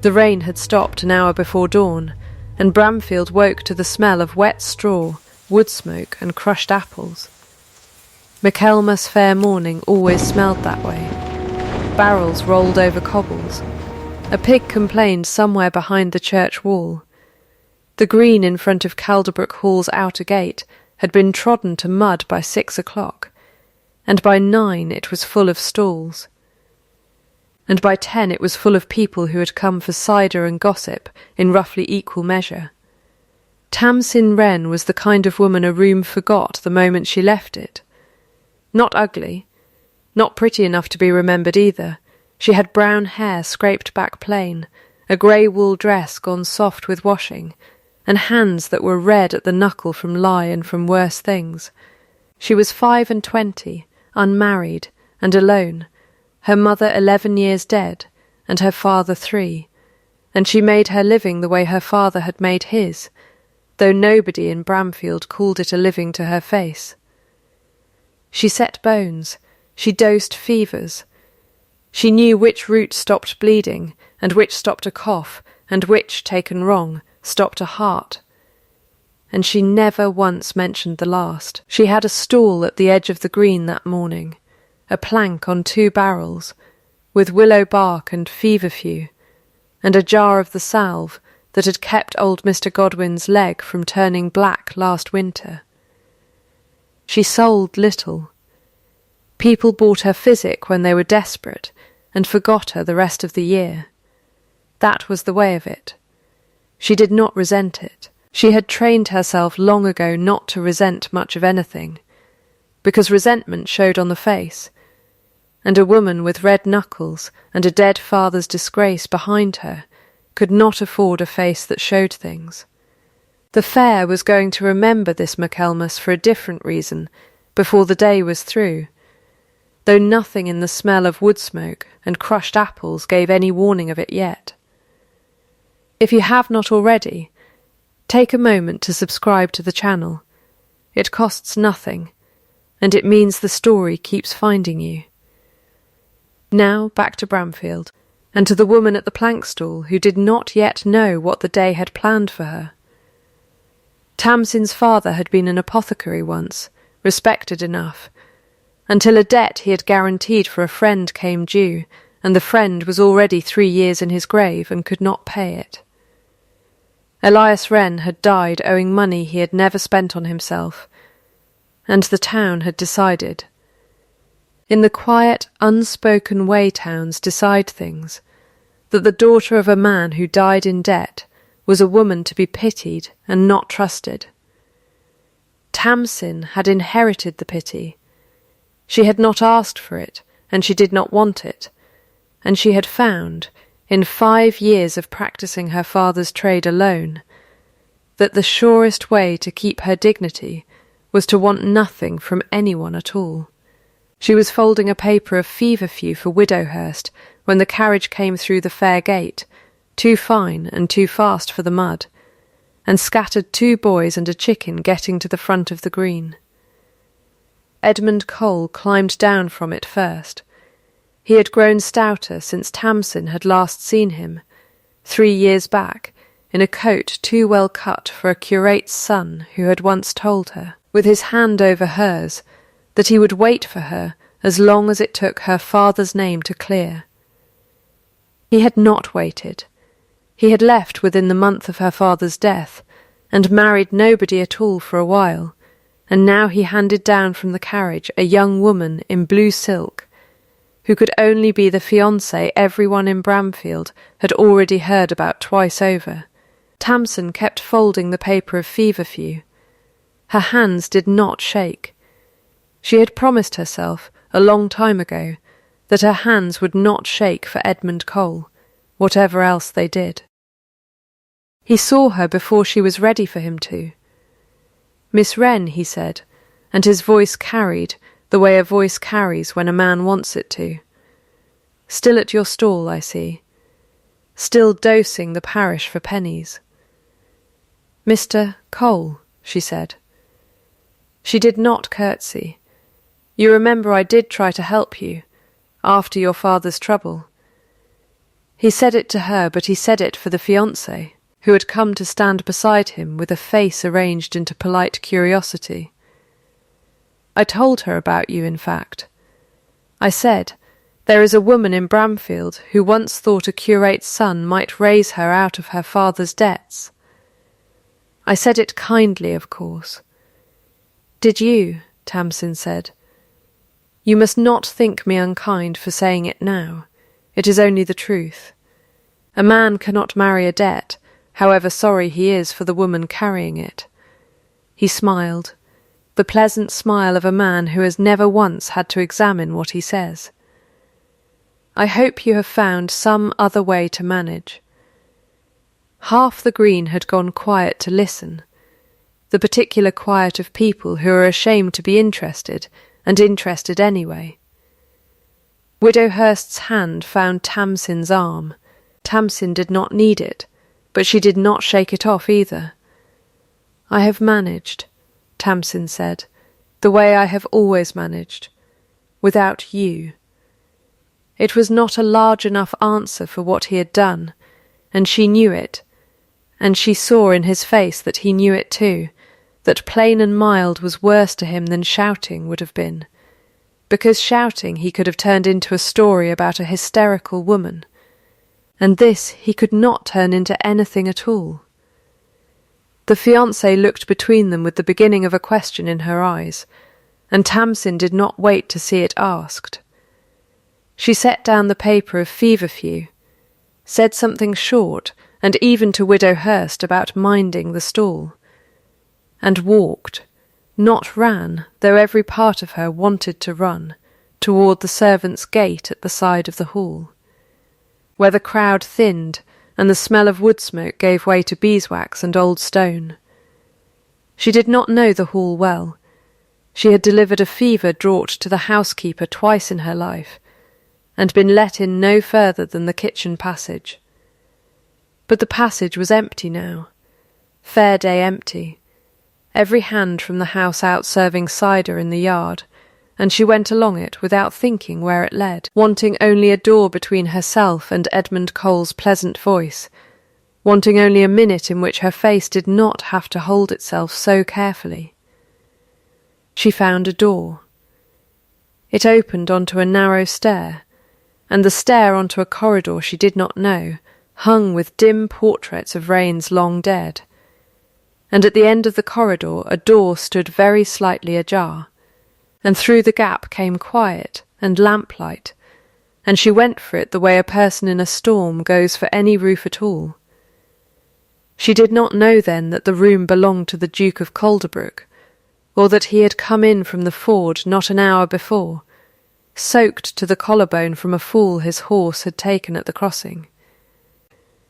The rain had stopped an hour before dawn, and Bramfield woke to the smell of wet straw, wood smoke, and crushed apples. Michaelmas fair morning always smelled that way. Barrels rolled over cobbles. A pig complained somewhere behind the church wall. The green in front of Calderbrook Hall's outer gate had been trodden to mud by 6 o'clock, and by 9 it was full of stalls. And by 10 it was full of people who had come for cider and gossip in roughly equal measure. Tamsin Wren was the kind of woman a room forgot the moment she left it. Not ugly, not pretty enough to be remembered either. She had brown hair scraped back plain, a grey wool dress gone soft with washing, and hands that were red at the knuckle from lie and from worse things. She was 25, unmarried, and alone, her mother 11 years dead, and her father 3, and she made her living the way her father had made his, though nobody in Bramfield called it a living to her face. She set bones, she dosed fevers. She knew which root stopped bleeding, and which stopped a cough, and which, taken wrong, stopped a heart. And she never once mentioned the last. She had a stall at the edge of the green that morning, a plank on 2 barrels, with willow bark and feverfew, and a jar of the salve that had kept old Mr. Godwin's leg from turning black last winter. She sold little. People bought her physic when they were desperate, and forgot her the rest of the year. That was the way of it. She did not resent it. She had trained herself long ago not to resent much of anything, because resentment showed on the face, and a woman with red knuckles and a dead father's disgrace behind her could not afford a face that showed things. The fair was going to remember this Michaelmas for a different reason before the day was through, though nothing in the smell of wood smoke and crushed apples gave any warning of it yet. If you have not already, take a moment to subscribe to the channel. It costs nothing, and it means the story keeps finding you. Now back to Bramfield, and to the woman at the plank stall who did not yet know what the day had planned for her. Tamsin's father had been an apothecary once, respected enough, until a debt he had guaranteed for a friend came due, and the friend was already 3 years in his grave and could not pay it. Elias Wren had died owing money he had never spent on himself, and the town had decided. In the quiet, unspoken way towns decide things, that the daughter of a man who died in debt was a woman to be pitied and not trusted. Tamsin had inherited the pity. She had not asked for it, and she did not want it, and she had found, in 5 years of practising her father's trade alone, that the surest way to keep her dignity was to want nothing from anyone at all. She was folding a paper of feverfew for Widowhurst when the carriage came through the fair gate, too fine and too fast for the mud, and scattered 2 boys and a chicken getting to the front of the green. Edmund Cole climbed down from it first. He had grown stouter since Tamsin had last seen him, 3 years back, in a coat too well cut for a curate's son who had once told her, with his hand over hers, that he would wait for her as long as it took her father's name to clear. He had not waited. He had left within the month of her father's death, and married nobody at all for a while, and now he handed down from the carriage a young woman in blue silk, who could only be the fiancée everyone in Bramfield had already heard about twice over. Tamsin kept folding the paper of feverfew. Her hands did not shake. She had promised herself, a long time ago, that her hands would not shake for Edmund Cole, whatever else they did. He saw her before she was ready for him to. "Miss Wren," he said, and his voice carried the way a voice carries when a man wants it to. "Still at your stall, I see. Still dosing the parish for pennies." "Mr. Cole," she said. She did not curtsy. "You remember I did try to help you, after your father's trouble. He said it to her, but he said it for the fiancé, who had come to stand beside him with a face arranged into polite curiosity. I told her about you, in fact. I said, there is a woman in Bramfield who once thought a curate's son might raise her out of her father's debts. I said it kindly, of course. Did you? Tamsin said. You must not think me unkind for saying it now. It is only the truth. A man cannot marry a debt, however sorry he is for the woman carrying it. He smiled, the pleasant smile of a man who has never once had to examine what he says. I hope you have found some other way to manage. Half the green had gone quiet to listen, the particular quiet of people who are ashamed to be interested, and interested anyway. Widow Hurst's hand found Tamsin's arm. Tamsin did not need it, but she did not shake it off either. I have managed, Tamsin said, the way I have always managed, without you. It was not a large enough answer for what he had done, and she knew it, and she saw in his face that he knew it too, that plain and mild was worse to him than shouting would have been, because shouting he could have turned into a story about a hysterical woman, and this he could not turn into anything at all. The fiancée looked between them with the beginning of a question in her eyes, and Tamsin did not wait to see it asked. She set down the paper of feverfew, said something short, and even to Widow Hurst about minding the stall, and walked, not ran, though every part of her wanted to run, toward the servants' gate at the side of the hall, where the crowd thinned and the smell of wood smoke gave way to beeswax and old stone. She did not know the hall well. She had delivered a fever draught to the housekeeper twice in her life, and been let in no further than the kitchen passage. But the passage was empty now, fair day empty, every hand from the house out serving cider in the yard, and she went along it without thinking where it led, wanting only a door between herself and Edmund Cole's pleasant voice, wanting only a minute in which her face did not have to hold itself so carefully. She found a door. It opened onto a narrow stair, and the stair onto a corridor she did not know, hung with dim portraits of reigns long dead, and at the end of the corridor a door stood very slightly ajar, and through the gap came quiet and lamplight, and she went for it the way a person in a storm goes for any roof at all. She did not know then that the room belonged to the Duke of Calderbrook, or that he had come in from the ford not an hour before, soaked to the collarbone from a fall his horse had taken at the crossing,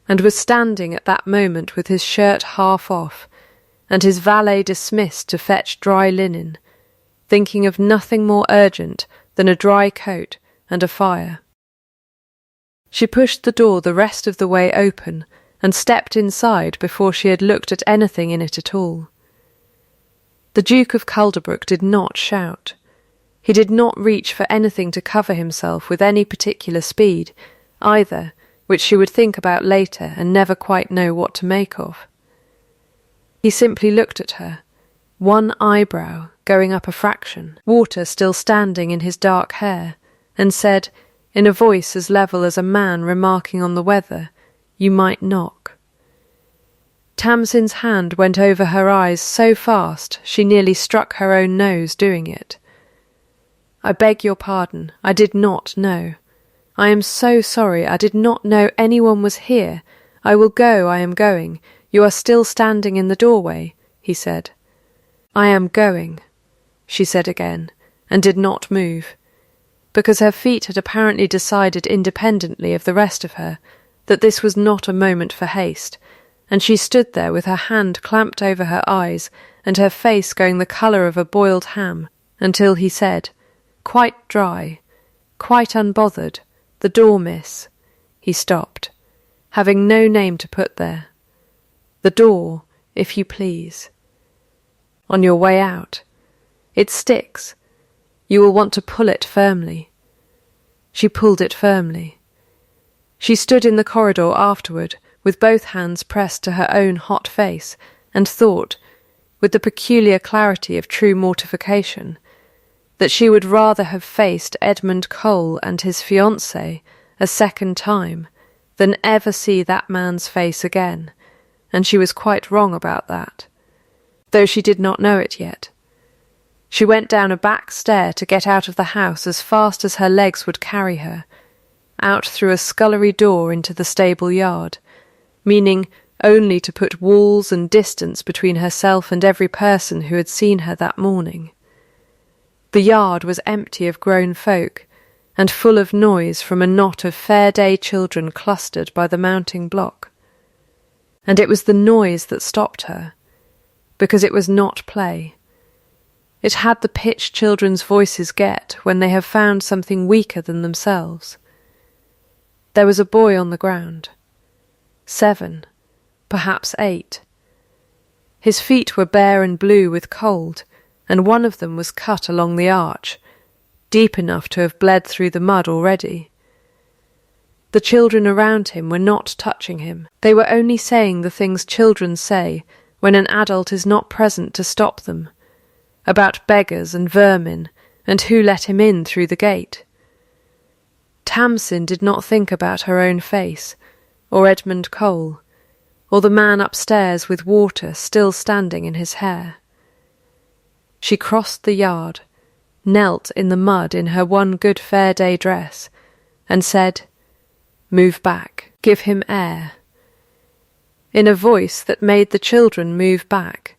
and was standing at that moment with his shirt half off, and his valet dismissed to fetch dry linen, thinking of nothing more urgent than a dry coat and a fire. She pushed the door the rest of the way open and stepped inside before she had looked at anything in it at all. The Duke of Calderbrook did not shout. He did not reach for anything to cover himself with any particular speed, either, which she would think about later and never quite know what to make of. He simply looked at her, one eyebrow going up a fraction, water still standing in his dark hair, and said, in a voice as level as a man remarking on the weather, "You might knock." Tamsin's hand went over her eyes so fast she nearly struck her own nose doing it. "I beg your pardon, I did not know. I am so sorry, I did not know anyone was here. I will go, I am going. You are still standing in the doorway," he said. "I am going," she said again, and did not move, because her feet had apparently decided independently of the rest of her that this was not a moment for haste, and she stood there with her hand clamped over her eyes and her face going the colour of a boiled ham, until he said, quite dry, quite unbothered, "The door, miss." He stopped, having no name to put there. "The door, if you please." "On your way out. It sticks. You will want to pull it firmly." She pulled it firmly. She stood in the corridor afterward, with both hands pressed to her own hot face, and thought, with the peculiar clarity of true mortification, that she would rather have faced Edmund Cole and his fiancée a second time than ever see that man's face again, and she was quite wrong about that, though she did not know it yet. She went down a back stair to get out of the house as fast as her legs would carry her, out through a scullery door into the stable yard, meaning only to put walls and distance between herself and every person who had seen her that morning. The yard was empty of grown folk, and full of noise from a knot of fair-day children clustered by the mounting block. And it was the noise that stopped her, because it was not play. It had the pitch children's voices get when they have found something weaker than themselves. There was a boy on the ground. 7, perhaps 8. His feet were bare and blue with cold, and one of them was cut along the arch, deep enough to have bled through the mud already. The children around him were not touching him. They were only saying the things children say when an adult is not present to stop them, about beggars and vermin, and who let him in through the gate. Tamsin did not think about her own face, or Edmund Cole, or the man upstairs with water still standing in his hair. She crossed the yard, knelt in the mud in her one good fair day dress, and said, "Move back, give him air," in a voice that made the children move back,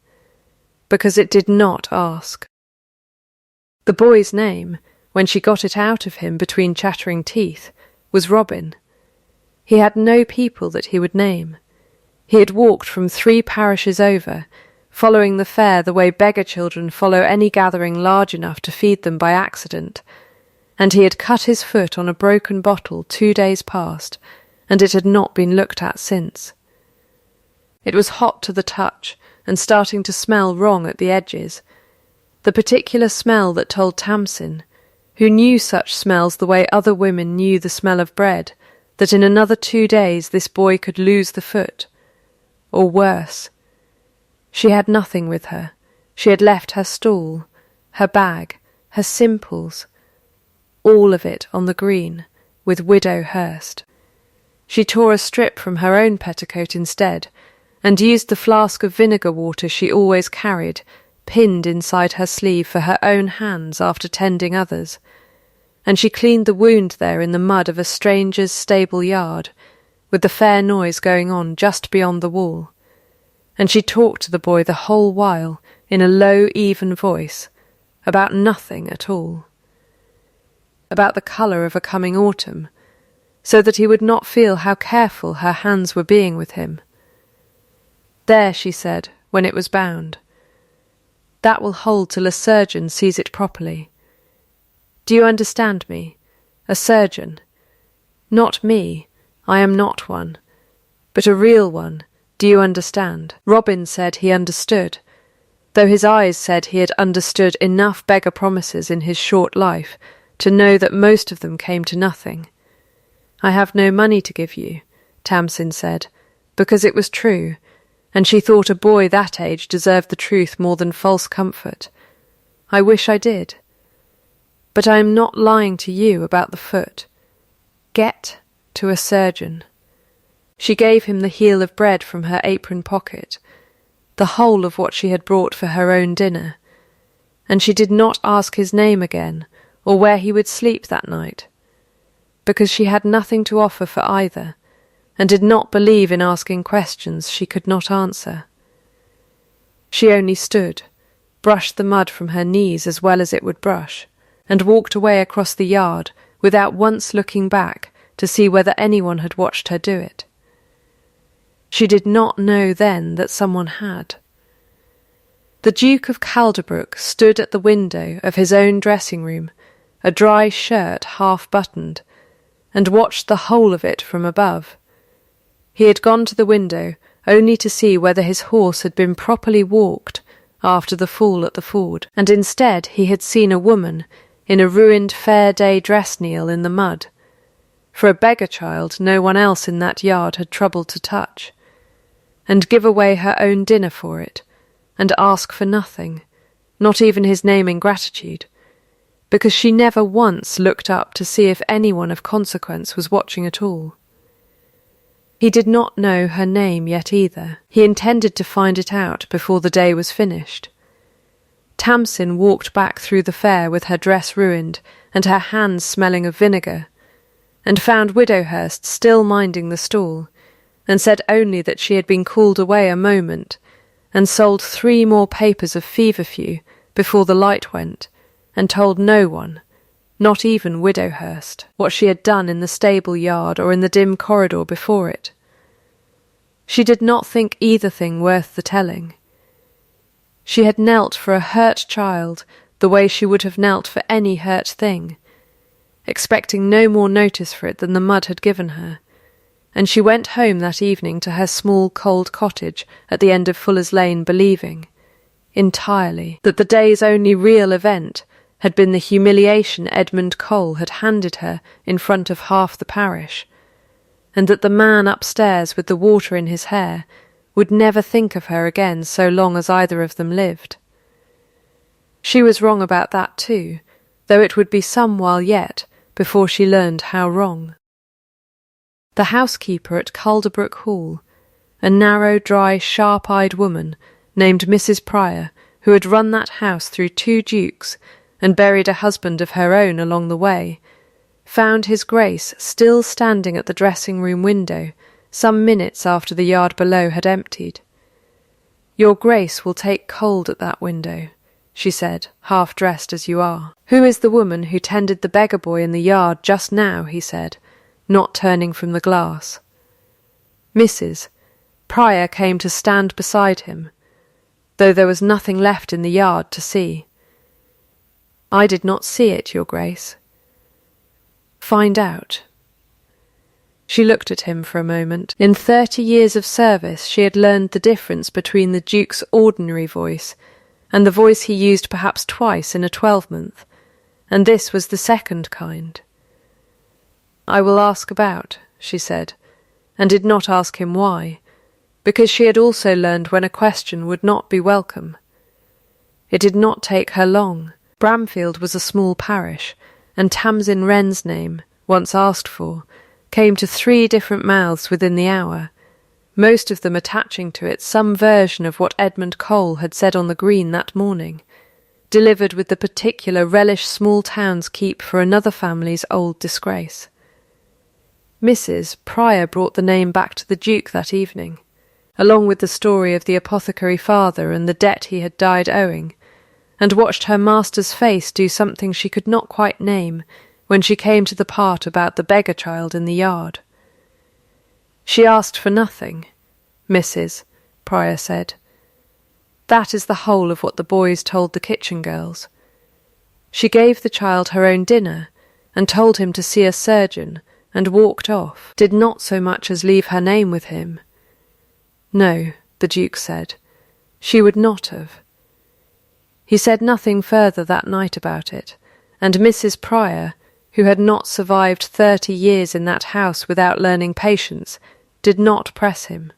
because it did not ask. The boy's name, when she got it out of him between chattering teeth, was Robin. He had no people that he would name. He had walked from 3 parishes over, following the fair the way beggar children follow any gathering large enough to feed them by accident, and he had cut his foot on a broken bottle 2 days past, and it had not been looked at since. It was hot to the touch, and starting to smell wrong at the edges, the particular smell that told Tamsin, who knew such smells the way other women knew the smell of bread, that in another 2 days this boy could lose the foot, or worse. She had nothing with her. She had left her stool, her bag, her simples, all of it on the green, with Widow Hurst. She tore a strip from her own petticoat instead, and used the flask of vinegar water she always carried, pinned inside her sleeve for her own hands after tending others, and she cleaned the wound there in the mud of a stranger's stable yard, with the fair noise going on just beyond the wall, and she talked to the boy the whole while in a low, even voice, about nothing at all. About the colour of a coming autumn, so that he would not feel how careful her hands were being with him. There, she said, when it was bound. That will hold till a surgeon sees it properly. Do you understand me? A surgeon. Not me, I am not one, but a real one. Do you understand? Robin said he understood, though his eyes said he had understood enough beggar promises in his short life to know that most of them came to nothing. I have no money to give you, Tamsin said, because it was true, and she thought a boy that age deserved the truth more than false comfort. I wish I did. But I am not lying to you about the foot. Get to a surgeon. She gave him the heel of bread from her apron pocket, the whole of what she had brought for her own dinner, and she did not ask his name again, or where he would sleep that night, because she had nothing to offer for either, and did not believe in asking questions she could not answer. She only stood, brushed the mud from her knees as well as it would brush, and walked away across the yard without once looking back to see whether anyone had watched her do it. She did not know then that someone had. The Duke of Calderbrook stood at the window of his own dressing-room, a dry shirt half-buttoned, and watched the whole of it from above. He had gone to the window only to see whether his horse had been properly walked after the fall at the ford, and instead he had seen a woman in a ruined fair-day dress kneel in the mud, for a beggar child no one else in that yard had troubled to touch, and give away her own dinner for it, and ask for nothing, not even his name in gratitude, because she never once looked up to see if anyone of consequence was watching at all. He did not know her name yet either. He intended to find it out before the day was finished. Tamsin walked back through the fair with her dress ruined and her hands smelling of vinegar, and found Widowhurst still minding the stall, and said only that she had been called away a moment, and sold 3 more papers of feverfew before the light went, and told no one, not even Widowhurst, what she had done in the stable yard or in the dim corridor before it. She did not think either thing worth the telling. She had knelt for a hurt child the way she would have knelt for any hurt thing, expecting no more notice for it than the mud had given her, and she went home that evening to her small cold cottage at the end of Fuller's Lane believing, entirely, that the day's only real event had been the humiliation Edmund Cole had handed her in front of half the parish, and that the man upstairs with the water in his hair would never think of her again so long as either of them lived. She was wrong about that too, though it would be some while yet before she learned how wrong. The housekeeper at Calderbrook Hall, a narrow, dry, sharp-eyed woman named Mrs. Pryor, who had run that house through 2 dukes and buried a husband of her own along the way, found his Grace still standing at the dressing-room window some minutes after the yard below had emptied. "Your Grace will take cold at that window," she said, "half-dressed as you are." "Who is the woman who tended the beggar boy in the yard just now?" he said, not turning from the glass. Mrs. Pryor came to stand beside him, though there was nothing left in the yard to see. "I did not see it, Your Grace." "Find out." She looked at him for a moment. In 30 years of service she had learned the difference between the Duke's ordinary voice and the voice he used perhaps twice in a 12-month, and this was the second kind. "I will ask about," she said, and did not ask him why, because she had also learned when a question would not be welcome. It did not take her long. Bramfield was a small parish, and Tamsin Wren's name, once asked for, came to 3 different mouths within the hour, most of them attaching to it some version of what Edmund Cole had said on the green that morning, delivered with the particular relish small towns keep for another family's old disgrace. Mrs. Pryor brought the name back to the Duke that evening, along with the story of the apothecary father and the debt he had died owing, and watched her master's face do something she could not quite name when she came to the part about the beggar child in the yard. "She asked for nothing," Mrs. Pryor said. "That is the whole of what the boys told the kitchen girls. She gave the child her own dinner, and told him to see a surgeon, and walked off, did not so much as leave her name with him. No, the Duke said, she would not have. He said nothing further that night about it, and Mrs. Pryor, who had not survived 30 years in that house without learning patience, did not press him.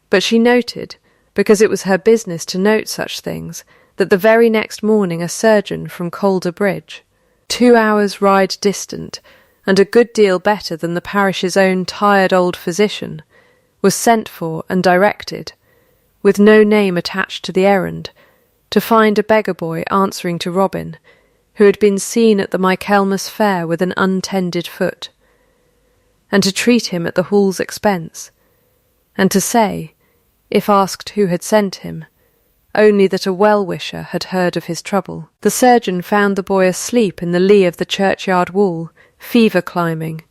But she noted, because it was her business to note such things, that the very next morning a surgeon from Calder Bridge, 2 hours' ride distant, and a good deal better than the parish's own tired old physician, was sent for and directed, with no name attached to the errand, to find a beggar boy answering to Robin, who had been seen at the Michaelmas fair with an untended foot, and to treat him at the Hall's expense, and to say, if asked who had sent him, only that a well-wisher had heard of his trouble. The surgeon found the boy asleep in the lee of the churchyard wall, fever-climbing,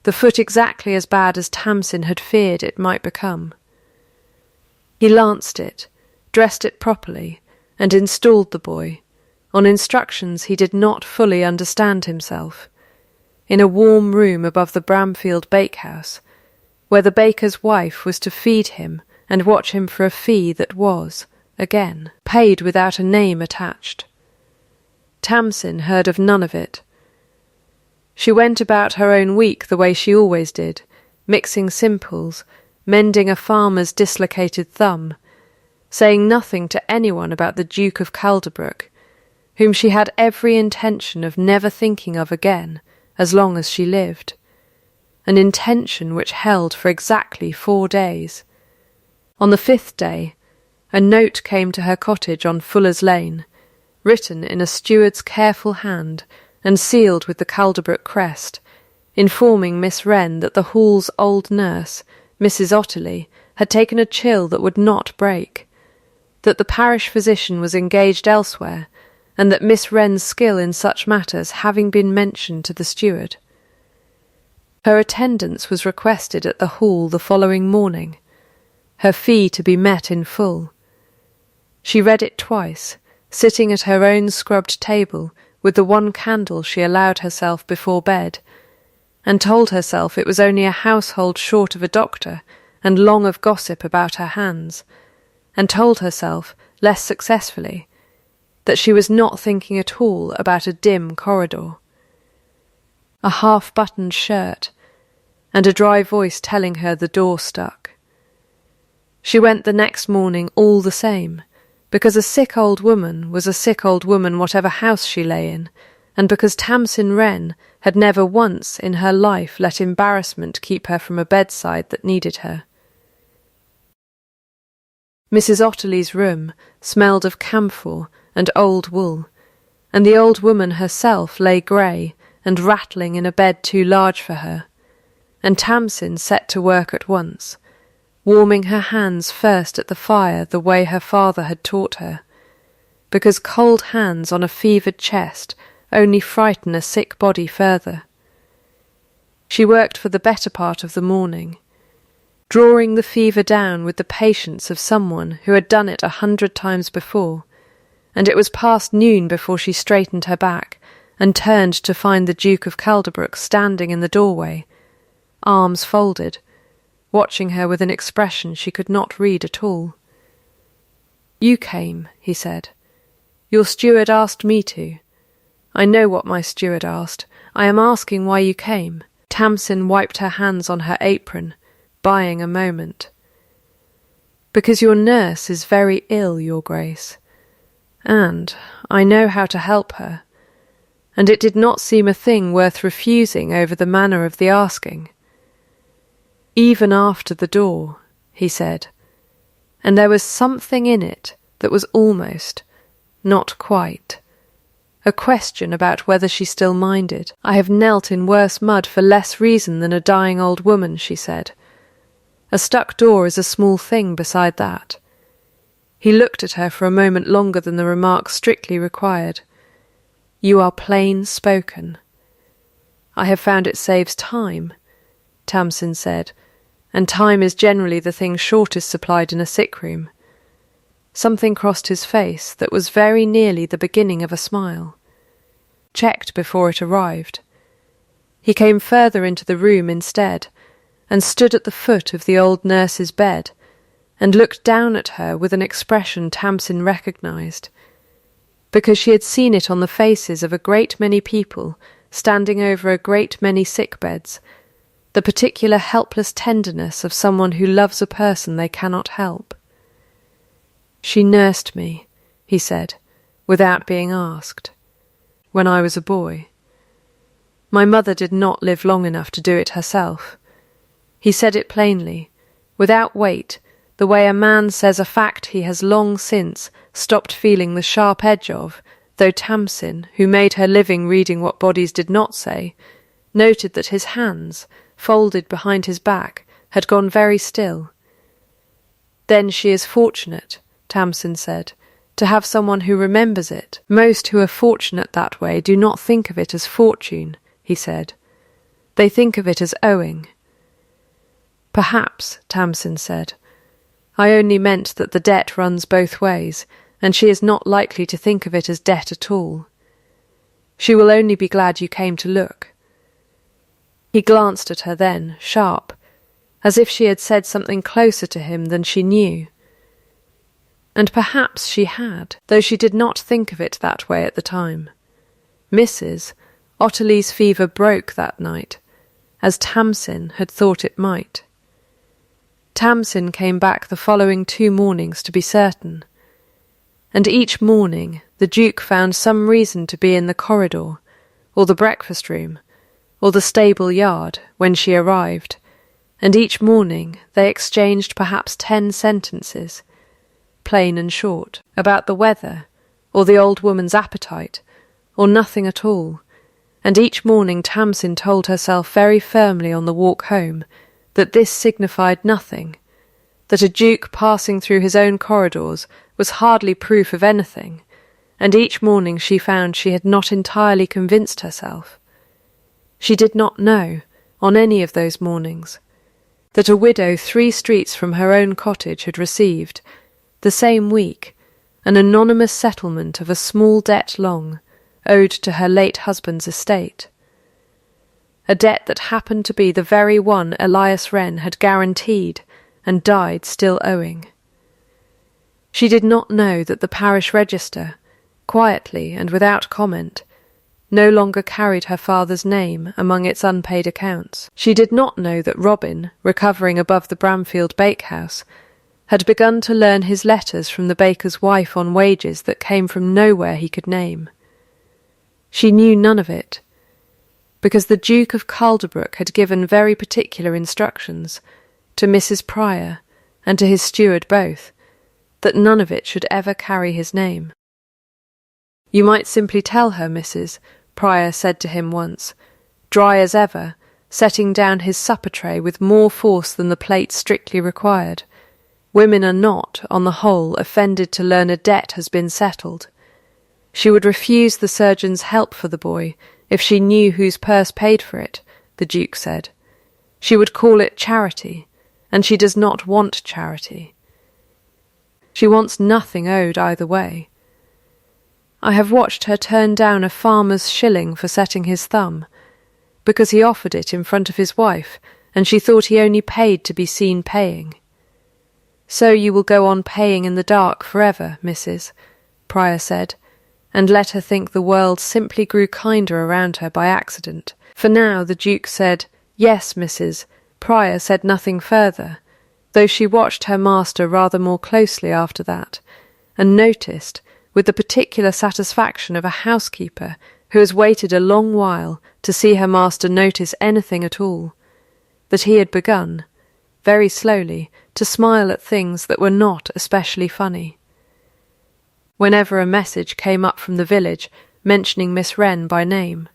the foot exactly as bad as Tamsin had feared it might become. He lanced it, dressed it properly, and installed the boy, on instructions he did not fully understand himself, in a warm room above the Bramfield bakehouse, where the baker's wife was to feed him and watch him for a fee that was, again, paid without a name attached. Tamsin heard of none of it. She went about her own week the way she always did, mixing simples, mending a farmer's dislocated thumb, saying nothing to anyone about the Duke of Calderbrook, whom she had every intention of never thinking of again as long as she lived, an intention which held for exactly 4 days. On the 5th day, a note came to her cottage on Fuller's Lane, written in a steward's careful hand and sealed with the Calderbrook crest, informing Miss Wren that the Hall's old nurse, Mrs. Otterley, had taken a chill that would not break, that the parish physician was engaged elsewhere, and that Miss Wren's skill in such matters having been mentioned to the steward. Her attendance was requested at the Hall the following morning, her fee to be met in full. She read it twice, sitting at her own scrubbed table with the one candle she allowed herself before bed, and told herself it was only a household short of a doctor and long of gossip about her hands, and told herself, less successfully, that she was not thinking at all about a dim corridor, a half-buttoned shirt, and a dry voice telling her the door stuck. She went the next morning all the same, because a sick old woman was a sick old woman whatever house she lay in, and because Tamsin Wren had never once in her life let embarrassment keep her from a bedside that needed her. Mrs. Otterley's room smelled of camphor and old wool, and the old woman herself lay grey and rattling in a bed too large for her, and Tamsin set to work at once, warming her hands first at the fire the way her father had taught her, because cold hands on a fevered chest only frighten a sick body further. She worked for the better part of the morning, drawing the fever down with the patience of someone who had done it 100 times before, and it was past noon before she straightened her back and turned to find the Duke of Calderbrook standing in the doorway, arms folded, watching her with an expression she could not read at all. "You came," he said. "Your steward asked me to. I know what my steward asked. I am asking why you came." Tamsin wiped her hands on her apron, buying a moment. "Because your nurse is very ill, Your Grace, and I know how to help her, and it did not seem a thing worth refusing over the manner of the asking." "Even after the door," he said, and there was something in it that was almost, not quite, a question about whether she still minded. "I have knelt in worse mud for less reason than a dying old woman," she said. "A stuck door is a small thing beside that." He looked at her for a moment longer than the remark strictly required. "You are plain spoken." "I have found it saves time," Tamsin said, "and time is generally the thing shortest supplied in a sick room." Something crossed his face that was very nearly the beginning of a smile, checked before it arrived. He came further into the room instead, and stood at the foot of the old nurse's bed, and looked down at her with an expression Tamsin recognised, because she had seen it on the faces of a great many people standing over a great many sick beds, the particular helpless tenderness of someone who loves a person they cannot help. "She nursed me," he said, without being asked, "when I was a boy. My mother did not live long enough to do it herself." He said it plainly, without weight, the way a man says a fact he has long since stopped feeling the sharp edge of, though Tamsin, who made her living reading what bodies did not say, noted that his hands, folded behind his back, had gone very still. "Then she is fortunate," Tamsin said, "to have someone who remembers it. Most who are fortunate that way do not think of it as fortune," he said. "They think of it as owing." "Perhaps," Tamsin said. "I only meant that the debt runs both ways, and she is not likely to think of it as debt at all. She will only be glad you came to look." He glanced at her then, sharp, as if she had said something closer to him than she knew. And perhaps she had, though she did not think of it that way at the time. Mrs., Ottilie's fever broke that night, as Tamsin had thought it might. Tamsin came back the following 2 mornings to be certain, and each morning the Duke found some reason to be in the corridor, or the breakfast room, or the stable yard when she arrived, and each morning they exchanged perhaps 10 sentences, plain and short, about the weather, or the old woman's appetite, or nothing at all, and each morning Tamsin told herself very firmly on the walk home that this signified nothing, that a duke passing through his own corridors was hardly proof of anything, and each morning she found she had not entirely convinced herself. She did not know, on any of those mornings, that a widow 3 streets from her own cottage had received, the same week, an anonymous settlement of a small debt long, owed to her late husband's estate. A debt that happened to be the very one Elias Wren had guaranteed and died still owing. She did not know that the parish register, quietly and without comment, no longer carried her father's name among its unpaid accounts. She did not know that Robin, recovering above the Bramfield bakehouse, had begun to learn his letters from the baker's wife on wages that came from nowhere he could name. She knew none of it, because the Duke of Calderbrook had given very particular instructions, to Mrs. Prior and to his steward both, that none of it should ever carry his name. "You might simply tell her, Mrs.," Prior said to him once, dry as ever, setting down his supper tray with more force than the plate strictly required. "Women are not, on the whole, offended to learn a debt has been settled. She would refuse the surgeon's help for the boy if she knew whose purse paid for it," the Duke said. "She would call it charity, and she does not want charity. She wants nothing owed either way. I have watched her turn down a farmer's shilling for setting his thumb, because he offered it in front of his wife, and she thought he only paid to be seen paying. So you will go on paying in the dark forever, Mrs., Prior said, and let her think the world simply grew kinder around her by accident. For now the Duke said, "Yes, Mrs." Prior said nothing further, though she watched her master rather more closely after that, and noticed, with the particular satisfaction of a housekeeper who has waited a long while to see her master notice anything at all, that he had begun, very slowly, to smile at things that were not especially funny. Whenever a message came up from the village mentioning Miss Wren by name.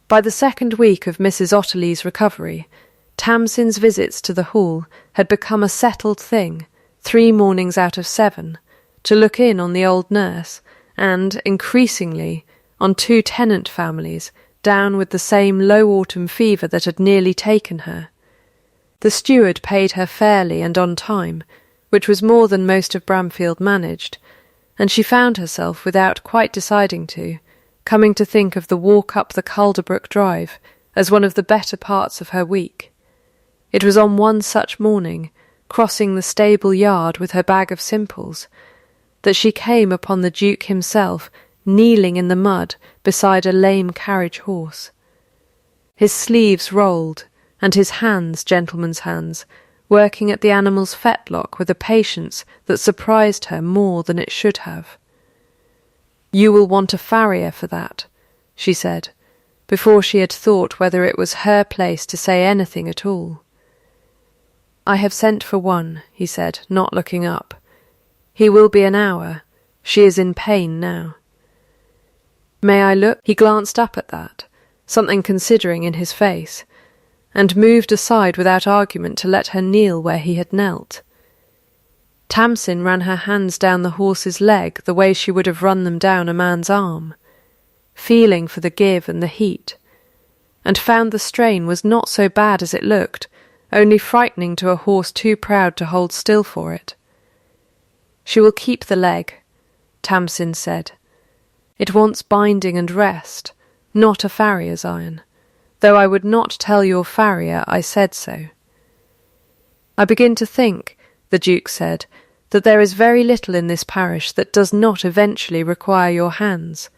By the 2nd week of Mrs. Ottilie's recovery, Tamsin's visits to the Hall had become a settled thing, 3 mornings out of 7, to look in on the old nurse, and, increasingly, on 2 tenant families, down with the same low autumn fever that had nearly taken her. The steward paid her fairly and on time, which was more than most of Bramfield managed, and she found herself, without quite deciding to, coming to think of the walk up the Calderbrook Drive as one of the better parts of her week. It was on one such morning, crossing the stable yard with her bag of simples, that she came upon the Duke himself kneeling in the mud beside a lame carriage horse. His sleeves rolled, and his hands, gentlemen's hands, working at the animal's fetlock with a patience that surprised her more than it should have. "You will want a farrier for that," she said, before she had thought whether it was her place to say anything at all. "I have sent for one," he said, not looking up. "He will be an hour. She is in pain now." "May I look?" He glanced up at that, something considering in his face, and moved aside without argument to let her kneel where he had knelt. Tamsin ran her hands down the horse's leg the way she would have run them down a man's arm, feeling for the give and the heat, and found the strain was not so bad as it looked, only frightening to a horse too proud to hold still for it. "She will keep the leg," Tamsin said. "It wants binding and rest, not a farrier's iron, though I would not tell your farrier I said so." "I begin to think," the Duke said, "that there is very little in this parish that does not eventually require your hands.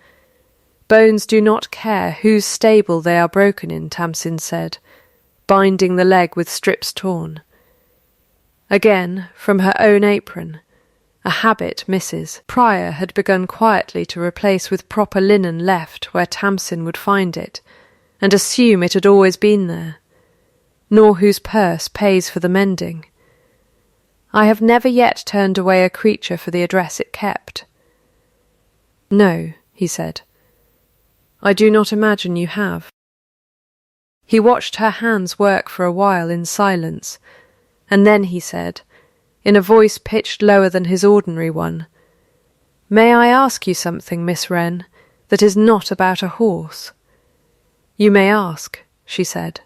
Bones do not care whose stable they are broken in, Tamsin said, binding the leg with strips torn. Again, from her own apron, a habit Mrs. Pryor had begun quietly to replace with proper linen left where Tamsin would find it, and assume it had always been there, nor whose purse pays for the mending. I have never yet turned away a creature for the address it kept. No, he said. I do not imagine you have. He watched her hands work for a while in silence, and then he said, in a voice pitched lower than his ordinary one, "May I ask you something, Miss Wren, that is not about a horse?" "You may ask," she said.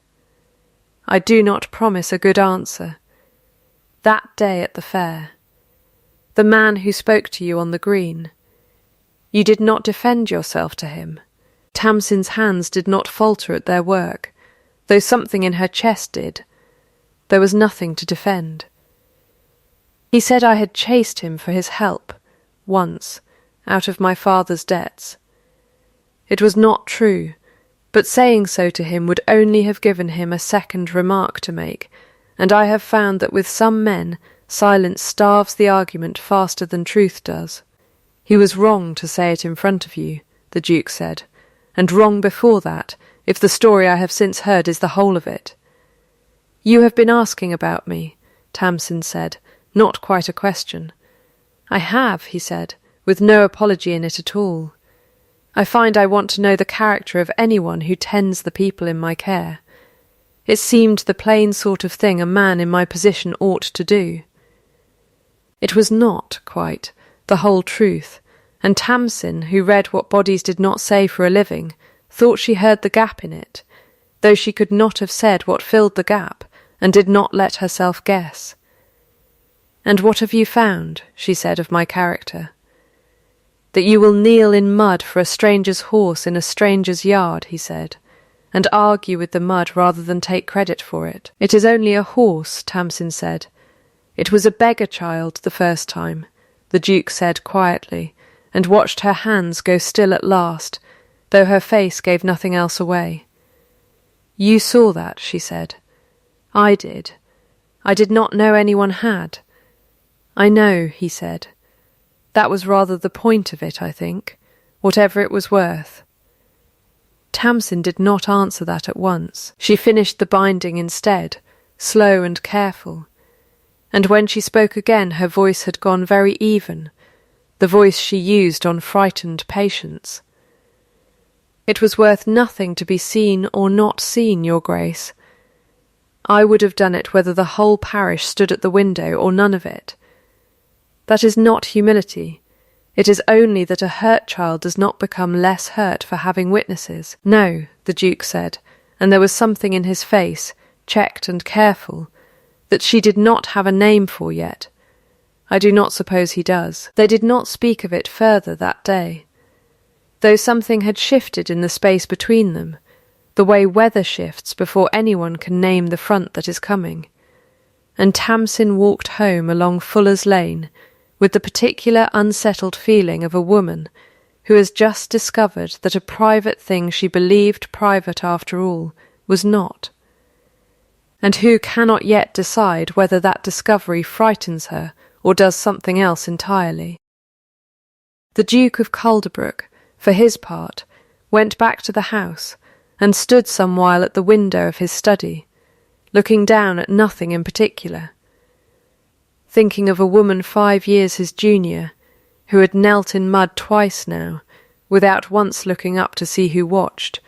"I do not promise a good answer. That day at the fair, the man who spoke to you on the green, you did not defend yourself to him." Tamsin's hands did not falter at their work, though something in her chest did. There was nothing to defend. He said I had chased him for his help, once, out of my father's debts. It was not true, but saying so to him would only have given him a second remark to make, and I have found that with some men silence starves the argument faster than truth does. He was wrong to say it in front of you, the Duke said, and wrong before that, if the story I have since heard is the whole of it. You have been asking about me, Tamsin said, not quite a question. I have, he said, with no apology in it at all. I find I want to know the character of anyone who tends the people in my care. It seemed the plain sort of thing a man in my position ought to do. It was not, quite, the whole truth, and Tamsin, who read what bodies did not say for a living, thought she heard the gap in it, though she could not have said what filled the gap, and did not let herself guess. "And what have you found," she said, "of my character?" "That you will kneel in mud for a stranger's horse in a stranger's yard," he said, "and argue with the mud rather than take credit for it." "It is only a horse," Tamsin said. "It was a beggar child the first time," the Duke said quietly, and watched her hands go still at last, though her face gave nothing else away. "You saw that," she said. "I did. I did not know anyone had." "I know," he said. "That was rather the point of it, I think, whatever it was worth." Tamsin did not answer that at once. She finished the binding instead, slow and careful, and when she spoke again her voice had gone very even, the voice she used on frightened patients. "It was worth nothing to be seen or not seen, Your Grace. I would have done it whether the whole parish stood at the window or none of it. That is not humility. It is only that a hurt child does not become less hurt for having witnesses." "No," the Duke said, and there was something in his face, checked and careful, that she did not have a name for yet. I do not suppose he does. They did not speak of it further that day, though something had shifted in the space between them, the way weather shifts before anyone can name the front that is coming. And Tamsin walked home along Fuller's Lane with the particular unsettled feeling of a woman who has just discovered that a private thing she believed private after all was not, and who cannot yet decide whether that discovery frightens her or does something else entirely. The Duke of Calderbrook, for his part, went back to the house and stood some while at the window of his study, looking down at nothing in particular, thinking of a woman 5 years his junior, who had knelt in mud twice now, without once looking up to see who watched,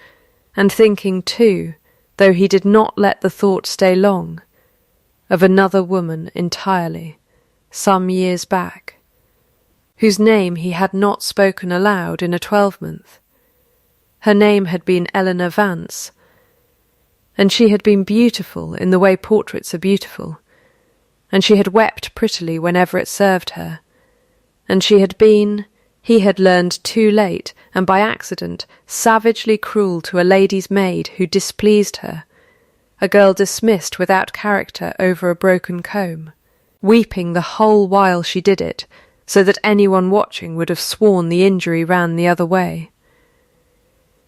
and thinking too, though he did not let the thought stay long, of another woman entirely, some years back, whose name he had not spoken aloud in a 12-month. Her name had been Eleanor Vance, and she had been beautiful in the way portraits are beautiful, and she had wept prettily whenever it served her, and she had been, he had learned too late, and by accident, savagely cruel to a lady's maid who displeased her, a girl dismissed without character over a broken comb, weeping the whole while she did it, so that anyone watching would have sworn the injury ran the other way.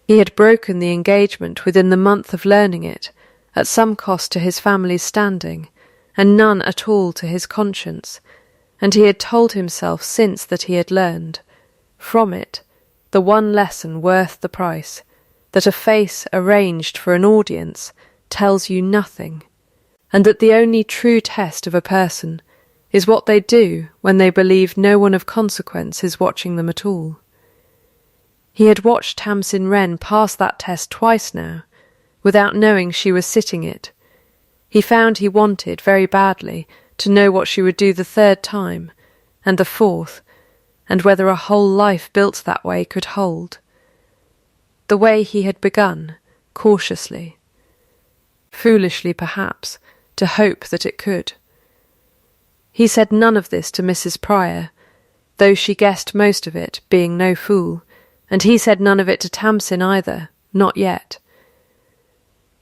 He had broken the engagement within the month of learning it, at some cost to his family's standing, and none at all to his conscience, and he had told himself since that he had learned, from it, the one lesson worth the price, that a face arranged for an audience tells you nothing, and that the only true test of a person is what they do when they believe no one of consequence is watching them at all. He had watched Tamsin Wren pass that test twice now, without knowing she was sitting it. He found he wanted, very badly, to know what she would do the third time, and the fourth, and whether a whole life built that way could hold. The way he had begun, cautiously. Foolishly, perhaps, to hope that it could. He said none of this to Mrs. Pryor, though she guessed most of it, being no fool, and he said none of it to Tamsin either, not yet.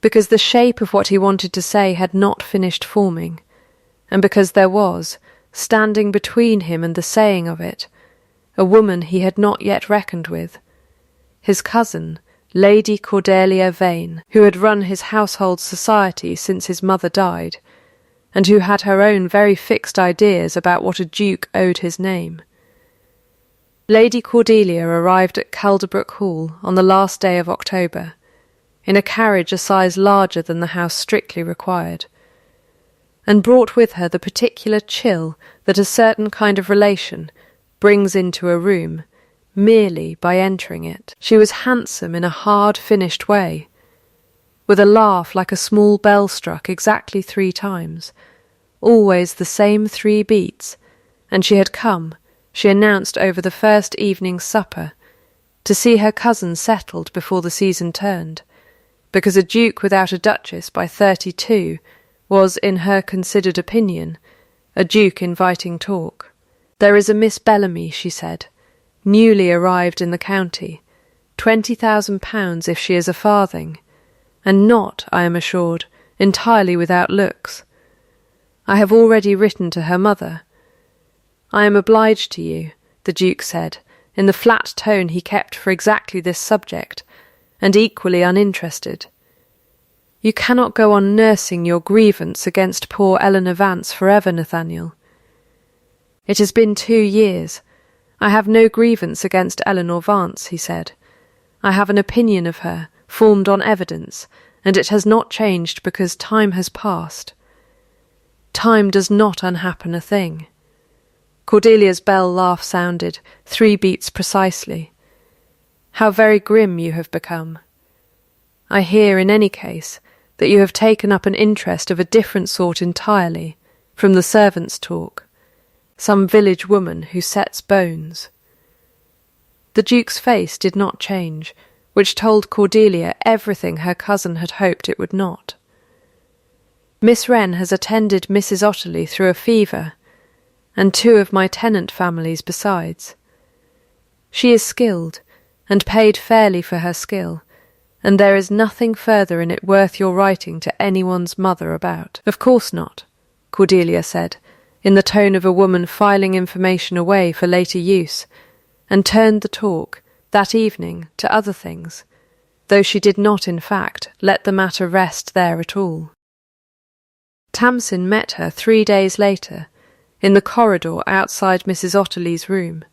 Because the shape of what he wanted to say had not finished forming, and because there was, standing between him and the saying of it, a woman he had not yet reckoned with, his cousin, Lady Cordelia Vane, who had run his household society since his mother died, and who had her own very fixed ideas about what a duke owed his name. Lady Cordelia arrived at Calderbrook Hall on the last day of October, in a carriage a size larger than the house strictly required, and brought with her the particular chill that a certain kind of relation brings into a room merely by entering it. She was handsome in a hard, finished way, with a laugh like a small bell struck exactly 3 times, always the same 3 beats, and she had come, she announced over the first evening's supper, to see her cousin settled before the season turned, because a duke without a duchess by 32 was, in her considered opinion, a duke inviting talk. There is a Miss Bellamy, she said, newly arrived in the county, £20,000 if she is a farthing, and not, I am assured, entirely without looks. I have already written to her mother. I am obliged to you, the Duke said, in the flat tone he kept for exactly this subject, and equally uninterested. You cannot go on nursing your grievance against poor Eleanor Vance forever, Nathaniel. It has been 2 years. I have no grievance against Eleanor Vance, he said. I have an opinion of her, formed on evidence, and it has not changed because time has passed. Time does not unhappen a thing. Cordelia's bell laugh sounded, 3 beats precisely. How very grim you have become. I hear, in any case, that you have taken up an interest of a different sort entirely, from the servants' talk. Some village woman who sets bones. The Duke's face did not change, which told Cordelia everything her cousin had hoped it would not. Miss Wren has attended Mrs. Otterley through a fever, and 2 of my tenant families besides. She is skilled, and paid fairly for her skill, and there is nothing further in it worth your writing to anyone's mother about. Of course not, Cordelia said, in the tone of a woman filing information away for later use, and turned the talk, that evening, to other things, though she did not, in fact, let the matter rest there at all. Tamsin met her 3 days later, in the corridor outside Mrs. Otterley's room,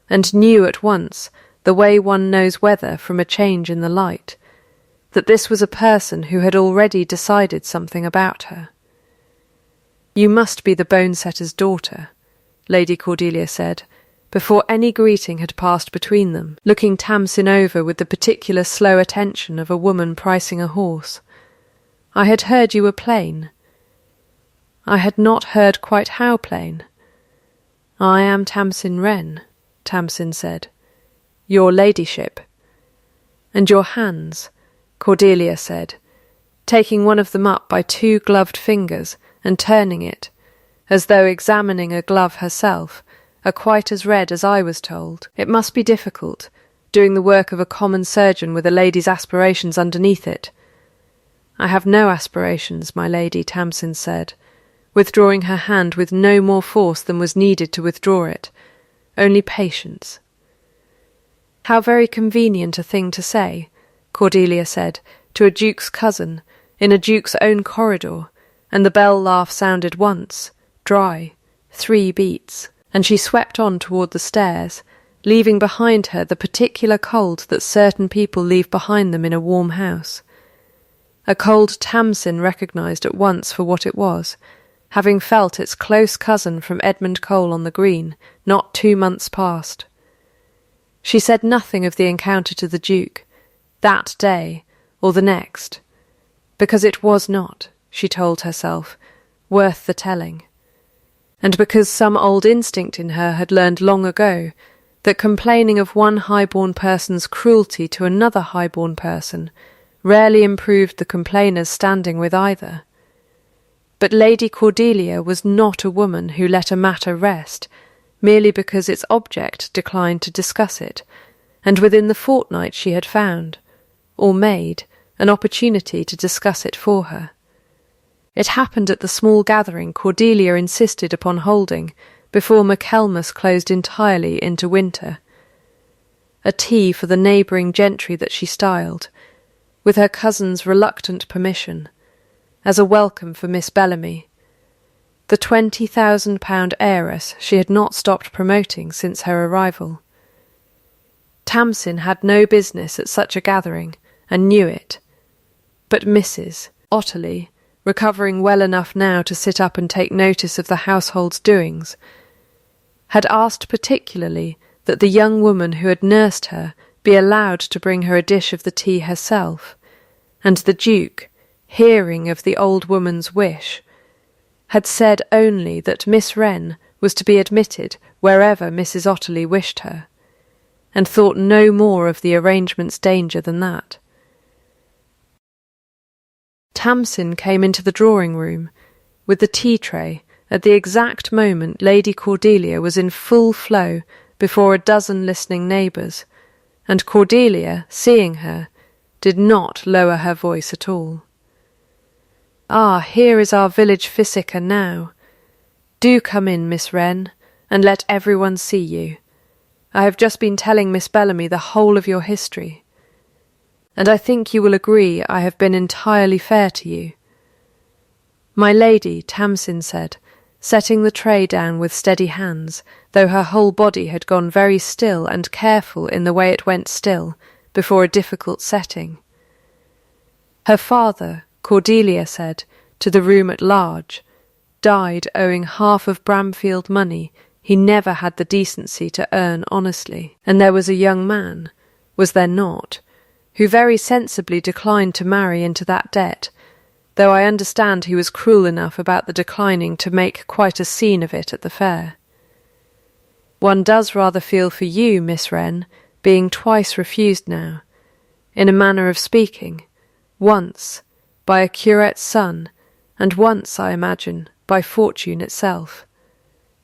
and knew at once, the way one knows weather from a change in the light, that this was a person who had already decided something about her. You must be the bone-setter's daughter, Lady Cordelia said, before any greeting had passed between them, looking Tamsin over with the particular slow attention of a woman pricing a horse. I had heard you were plain. I had not heard quite how plain. I am Tamsin Wren, Tamsin said. Your ladyship. And your hands, Cordelia said, taking one of them up by 2 gloved fingers and turning it, as though examining a glove herself, are quite as red as I was told. It must be difficult, doing the work of a common surgeon with a lady's aspirations underneath it. I have no aspirations, my lady, Tamsin said, withdrawing her hand with no more force than was needed to withdraw it, only patience. How very convenient a thing to say, Cordelia said, to a duke's cousin, in a duke's own corridor, and the bell laugh sounded once, dry, 3 beats, and she swept on toward the stairs, leaving behind her the particular cold that certain people leave behind them in a warm house. A cold Tamsin recognised at once for what it was, having felt its close cousin from Edmund Cole on the Green, not 2 months past. She said nothing of the encounter to the Duke, that day, or the next, because it was not, she told herself, worth the telling, and because some old instinct in her had learned long ago that complaining of one high-born person's cruelty to another high-born person rarely improved the complainer's standing with either. But Lady Cordelia was not a woman who let a matter rest merely because its object declined to discuss it, and within the fortnight she had found, or made, an opportunity to discuss it for her. It happened at the small gathering Cordelia insisted upon holding before Michaelmas closed entirely into winter. A tea for the neighbouring gentry that she styled, with her cousin's reluctant permission, as a welcome for Miss Bellamy, the £20,000 heiress she had not stopped promoting since her arrival. Tamsin had no business at such a gathering, and knew it, but Mrs. Otterly, recovering well enough now to sit up and take notice of the household's doings, had asked particularly that the young woman who had nursed her be allowed to bring her a dish of the tea herself, and the Duke, hearing of the old woman's wish, had said only that Miss Wren was to be admitted wherever Mrs. Otterly wished her, and thought no more of the arrangement's danger than that. Tamsin came into the drawing-room with the tea-tray at the exact moment Lady Cordelia was in full flow before a dozen listening neighbours, and Cordelia, seeing her, did not lower her voice at all. "Ah, here is our village physician now. Do come in, Miss Wren, and let everyone see you. I have just been telling Miss Bellamy the whole of your history, and I think you will agree I have been entirely fair to you." "My lady," Tamsin said, setting the tray down with steady hands, though her whole body had gone very still and careful in the way it went still, before a difficult setting. Her father, Cordelia said, to the room at large, died owing half of Bramfield money he never had the decency to earn honestly, and there was a young man, was there not, who very sensibly declined to marry into that debt, though I understand he was cruel enough about the declining to make quite a scene of it at the fair. One does rather feel for you, Miss Wren, being twice refused now, in a manner of speaking, once by a curate's son, and once, I imagine, by fortune itself.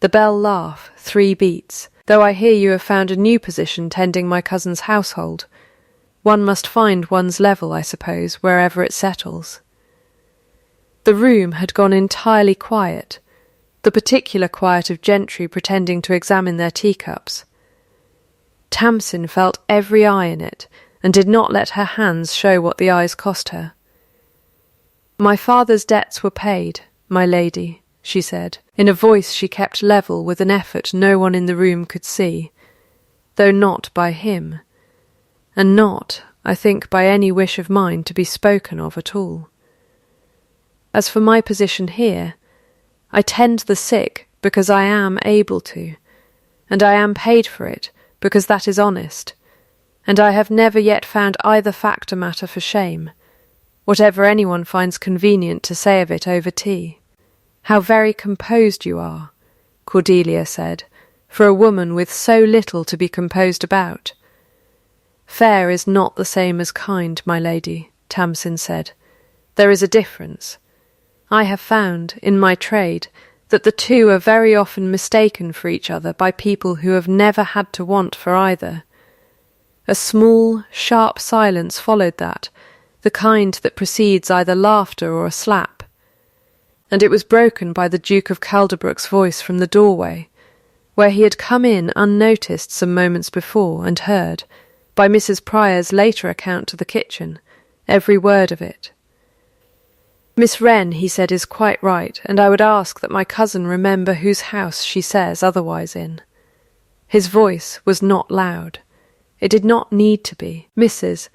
The bell laugh, 3 beats, though I hear you have found a new position tending my cousin's household. One must find one's level, I suppose, wherever it settles. The room had gone entirely quiet, the particular quiet of gentry pretending to examine their teacups. Tamsin felt every eye in it, and did not let her hands show what the eyes cost her. "My father's debts were paid, my lady," she said, in a voice she kept level with an effort no one in the room could see, though not by him, and not, I think, by any wish of mine to be spoken of at all. As for my position here, I tend the sick because I am able to, and I am paid for it because that is honest, and I have never yet found either fact a matter for shame, whatever anyone finds convenient to say of it over tea. "How very composed you are," Cordelia said, "for a woman with so little to be composed about." "Fair is not the same as kind, my lady," Tamsin said. "There is a difference. I have found, in my trade, that the two are very often mistaken for each other by people who have never had to want for either. A small, sharp silence followed that, the kind that precedes either laughter or a slap, and it was broken by the Duke of Calderbrook's voice from the doorway, where he had come in unnoticed some moments before and heard, by Mrs. Prior's later account to the kitchen, every word of it. Miss Wren, he said, is quite right, and I would ask that my cousin remember whose house she says otherwise in. His voice was not loud. It did not need to be. Mrs.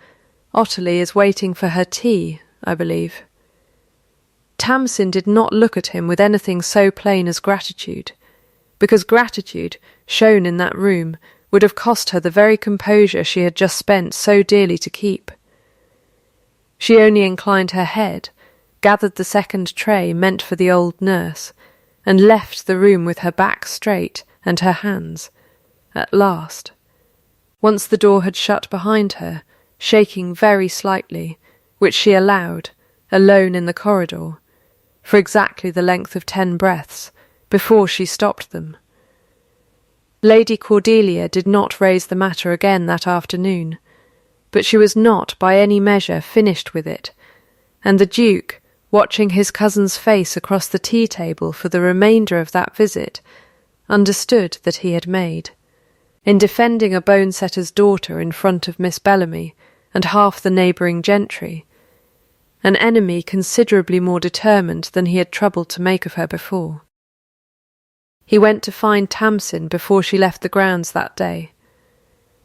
Otterly is waiting for her tea, I believe. Tamsin did not look at him with anything so plain as gratitude, because gratitude, shown in that room, would have cost her the very composure she had just spent so dearly to keep. She only inclined her head, gathered the second tray meant for the old nurse, and left the room with her back straight and her hands, at last. Once the door had shut behind her, shaking very slightly, which she allowed, alone in the corridor, for exactly the length of 10 breaths, before she stopped them. Lady Cordelia did not raise the matter again that afternoon, but she was not by any measure finished with it, and the Duke, watching his cousin's face across the tea-table for the remainder of that visit, understood that he had made. In defending a bone-setter's daughter in front of Miss Bellamy and half the neighbouring gentry, an enemy considerably more determined than he had troubled to make of her before. He went to find Tamsin before she left the grounds that day.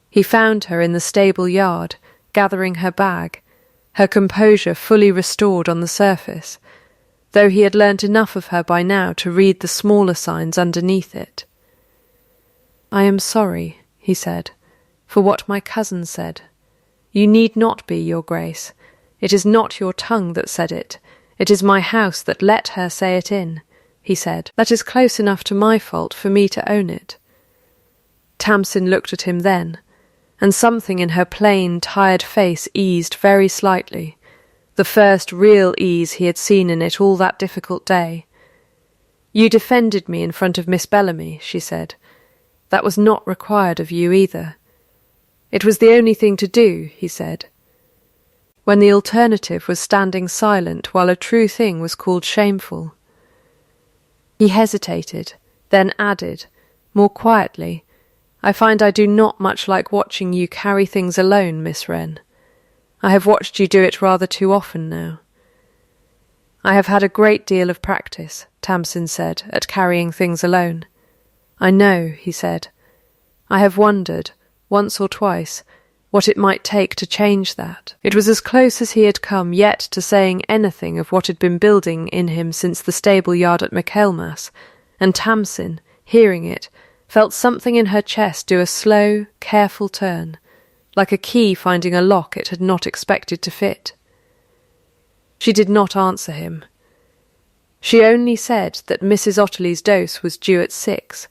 He found her in the stable yard, gathering her bag, her composure fully restored on the surface, though he had learnt enough of her by now to read the smaller signs underneath it. "I am sorry," he said, "for what my cousin said. You need not be, your Grace. It is not your tongue that said it. It is my house that let her say it in," he said. "That is close enough to my fault for me to own it." Tamsin looked at him then, and something in her plain, tired face eased very slightly, the first real ease he had seen in it all that difficult day. "You defended me in front of Miss Bellamy," she said. "That was not required of you either." "It was the only thing to do," he said, when the alternative was standing silent while a true thing was called shameful. He hesitated, then added, more quietly, "I find I do not much like watching you carry things alone, Miss Wren. I have watched you do it rather too often now." "I have had a great deal of practice," Tamsin said, "at carrying things alone." "I know," he said. "I have wondered, once or twice, what it might take to change that." It was as close as he had come yet to saying anything of what had been building in him since the stable yard at Michaelmas, and Tamsin, hearing it, felt something in her chest do a slow, careful turn, like a key finding a lock it had not expected to fit. She did not answer him. She only said that Mrs. Otterly's dose was due at 6,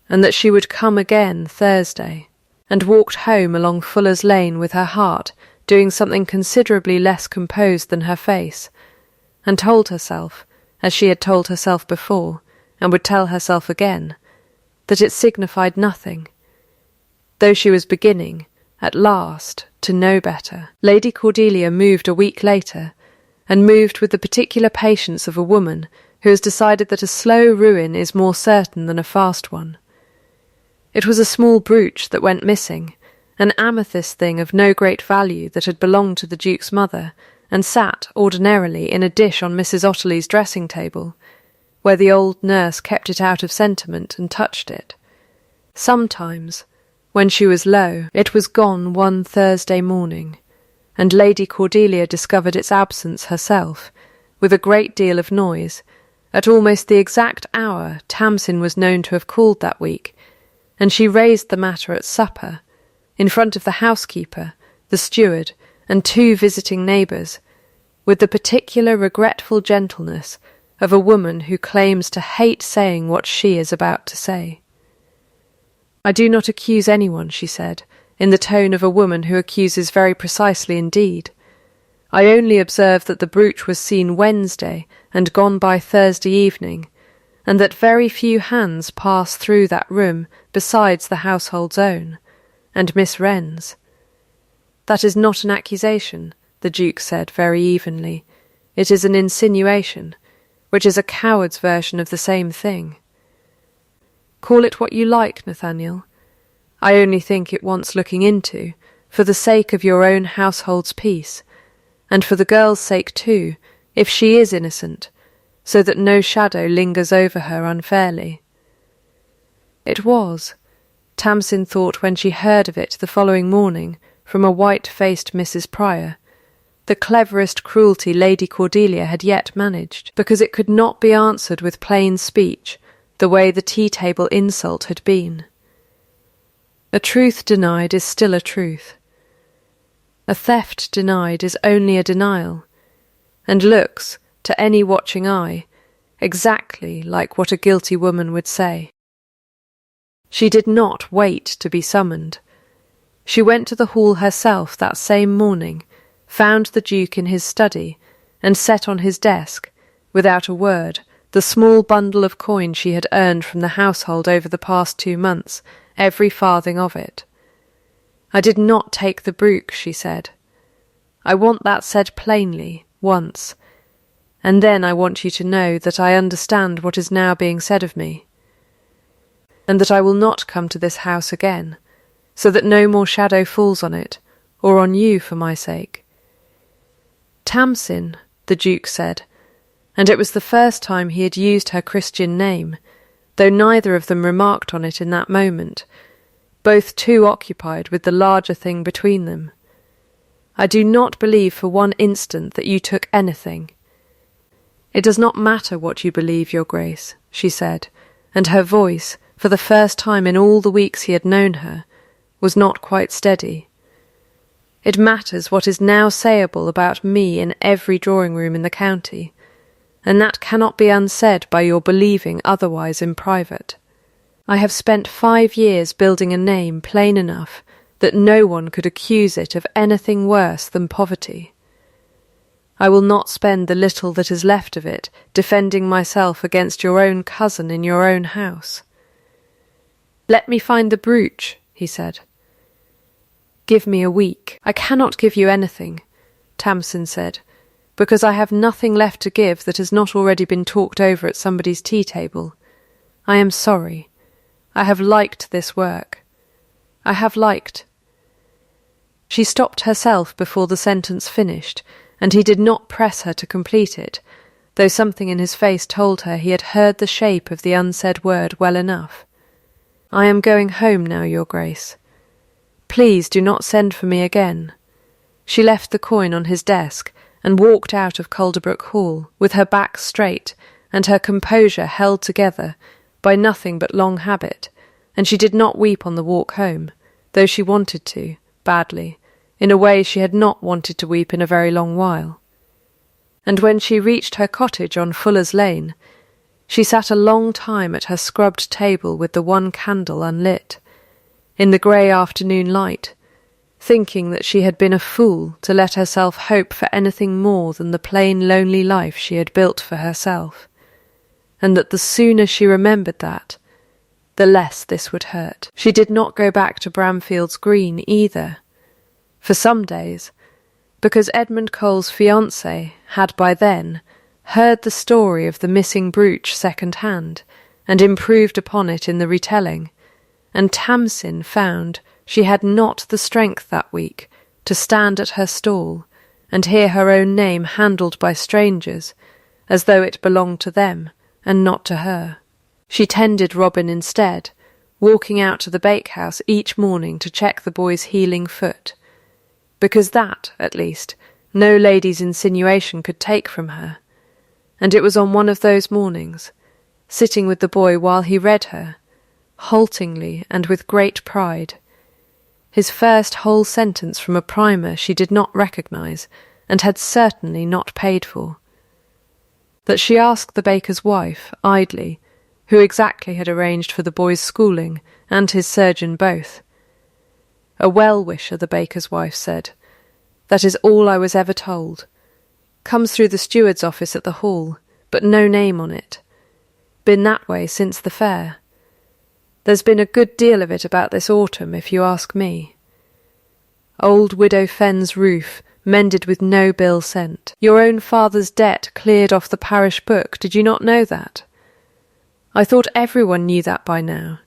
and that she would come again Thursday, and walked home along Fuller's Lane with her heart doing something considerably less composed than her face, and told herself, as she had told herself before, and would tell herself again, that it signified nothing, though she was beginning, at last, to know better. Lady Cordelia moved a week later, and moved with the particular patience of a woman who has decided that a slow ruin is more certain than a fast one. It was a small brooch that went missing, an amethyst thing of no great value that had belonged to the Duke's mother, and sat ordinarily in a dish on Mrs. Otterly's dressing-table, where the old nurse kept it out of sentiment and touched it. Sometimes, when she was low, it was gone one Thursday morning, and Lady Cordelia discovered its absence herself, with a great deal of noise, at almost the exact hour Tamsin was known to have called that week, and she raised the matter at supper, in front of the housekeeper, the steward, and 2 visiting neighbours, with the particular regretful gentleness of a woman who claims to hate saying what she is about to say. "I do not accuse anyone," she said, in the tone of a woman who accuses very precisely indeed. "I only observe that the brooch was seen Wednesday and gone by Thursday evening, and that very few hands pass through that room besides the household's own, and Miss Wren's." "That is not an accusation," the Duke said very evenly. "It is an insinuation, which is a coward's version of the same thing. Call it what you like, Nathaniel. I only think it wants looking into, for the sake of your own household's peace, and for the girl's sake too, if she is innocent, so that no shadow lingers over her unfairly. It was, Tamsin thought when she heard of it the following morning from a white-faced Mrs. Pryor, the cleverest cruelty Lady Cordelia had yet managed, because it could not be answered with plain speech, the way the tea-table insult had been. A truth denied is still a truth. A theft denied is only a denial, and looks, to any watching eye, exactly like what a guilty woman would say. She did not wait to be summoned. She went to the hall herself that same morning, found the Duke in his study, and set on his desk, without a word, the small bundle of coin she had earned from the household over the past 2 months, every farthing of it. "I did not take the brooch," she said. "I want that said plainly, once, and then I want you to know that I understand what is now being said of me, and that I will not come to this house again, so that no more shadow falls on it, or on you for my sake." "Tamsin," the Duke said, and it was the first time he had used her Christian name, though neither of them remarked on it in that moment, both too occupied with the larger thing between them. "I do not believe for one instant that you took anything." "It does not matter what you believe, Your Grace," she said, and her voice, for the first time in all the weeks he had known her, was not quite steady. "It matters what is now sayable about me in every drawing-room in the county, and that cannot be unsaid by your believing otherwise in private. I have spent 5 years building a name plain enough that no one could accuse it of anything worse than poverty. I will not spend the little that is left of it defending myself against your own cousin in your own house." "Let me find the brooch," he said. "Give me a week." "I cannot give you anything," Tamsin said, "because I have nothing left to give that has not already been talked over at somebody's tea-table. I am sorry. I have liked this work. I have liked—" She stopped herself before the sentence finished, and he did not press her to complete it, though something in his face told her he had heard the shape of the unsaid word well enough. "I am going home now, Your Grace. Please do not send for me again." She left the coin on his desk and walked out of Calderbrook Hall, with her back straight and her composure held together by nothing but long habit, and she did not weep on the walk home, though she wanted to, badly, in a way she had not wanted to weep in a very long while. And when she reached her cottage on Fuller's Lane, she sat a long time at her scrubbed table with the one candle unlit, in the grey afternoon light, thinking that she had been a fool to let herself hope for anything more than the plain lonely life she had built for herself, and that the sooner she remembered that, the less this would hurt. She did not go back to Bramfield's Green either, for some days, because Edmund Cole's fiancé had by then heard the story of the missing brooch second-hand, and improved upon it in the retelling, and Tamsin found she had not the strength that week to stand at her stall and hear her own name handled by strangers, as though it belonged to them and not to her. She tended Robin instead, walking out to the bakehouse each morning to check the boy's healing foot, because that, at least, no lady's insinuation could take from her, and it was on one of those mornings, sitting with the boy while he read her, haltingly and with great pride, his first whole sentence from a primer she did not recognise and had certainly not paid for, that she asked the baker's wife, idly, who exactly had arranged for the boy's schooling and his surgeon both. "A well-wisher," the baker's wife said. "That is all I was ever told. Comes through the steward's office at the hall, but no name on it. Been that way since the fair. There's been a good deal of it about this autumn, if you ask me. Old Widow Fenn's roof, mended with no bill sent. Your own father's debt cleared off the parish book, did you not know that? I thought everyone knew that by now."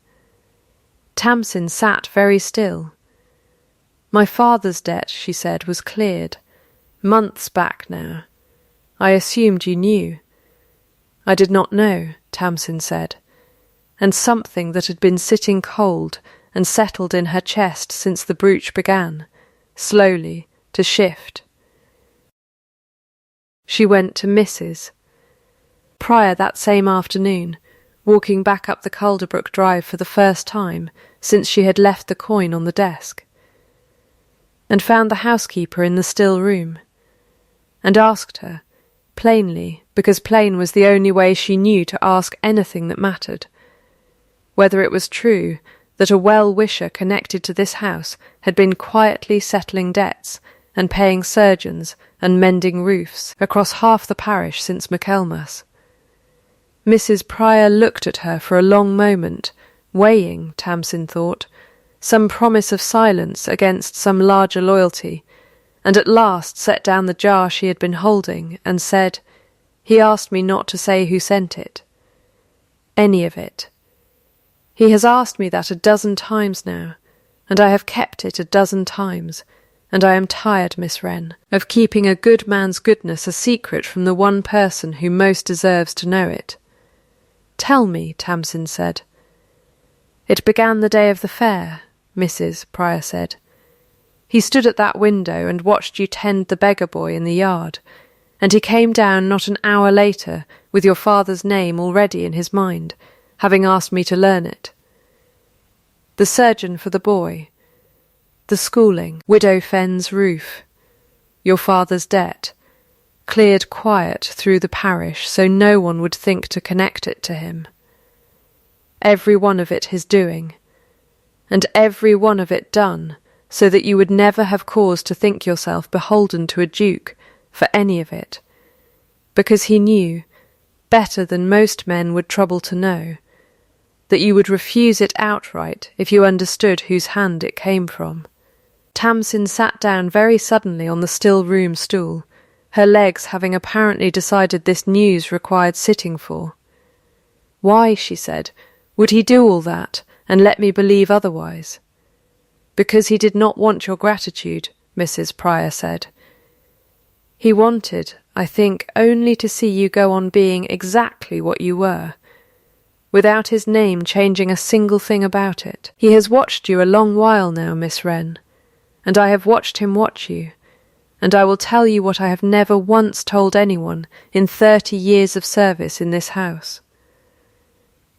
Tamsin sat very still. My father's debt, she said, was cleared. Months back now. I assumed you knew. I did not know, Tamsin said, and something that had been sitting cold and settled in her chest since the brooch began, slowly, to shift. She went to Mrs. Prior that same afternoon, walking back up the Calderbrook Drive for the first time since she had left the coin on the desk, and found the housekeeper in the still room, and asked her, plainly, because plain was the only way she knew to ask anything that mattered, whether it was true that a well-wisher connected to this house had been quietly settling debts and paying surgeons and mending roofs across half the parish since Michaelmas. Mrs. Prior looked at her for a long moment, weighing, Tamsin thought, some promise of silence against some larger loyalty, and at last set down the jar she had been holding and said, "He asked me not to say who sent it. Any of it. He has asked me that 12 times now, and I have kept it 12 times, and I am tired, Miss Wren, of keeping a good man's goodness a secret from the one person who most deserves to know it." "Tell me," Tamsin said. "It began the day of the fair," Mrs. Prior said. "He stood at that window and watched you tend the beggar boy in the yard, and he came down not an hour later with your father's name already in his mind, having asked me to learn it. The surgeon for the boy, the schooling, Widow Fenn's roof, your father's debt, cleared quiet through the parish so no one would think to connect it to him. Every one of it his doing, and every one of it done so that you would never have cause to think yourself beholden to a duke for any of it, because he knew, better than most men would trouble to know, that you would refuse it outright if you understood whose hand it came from." Tamsin sat down very suddenly on the still room stool, her legs having apparently decided this news required sitting for. "Why," she said, "would he do all that and let me believe otherwise?" "Because he did not want your gratitude," Mrs. Prior said. "He wanted, I think, only to see you go on being exactly what you were, without his name changing a single thing about it. He has watched you a long while now, Miss Wren, and I have watched him watch you, and I will tell you what I have never once told anyone in 30 years of service in this house.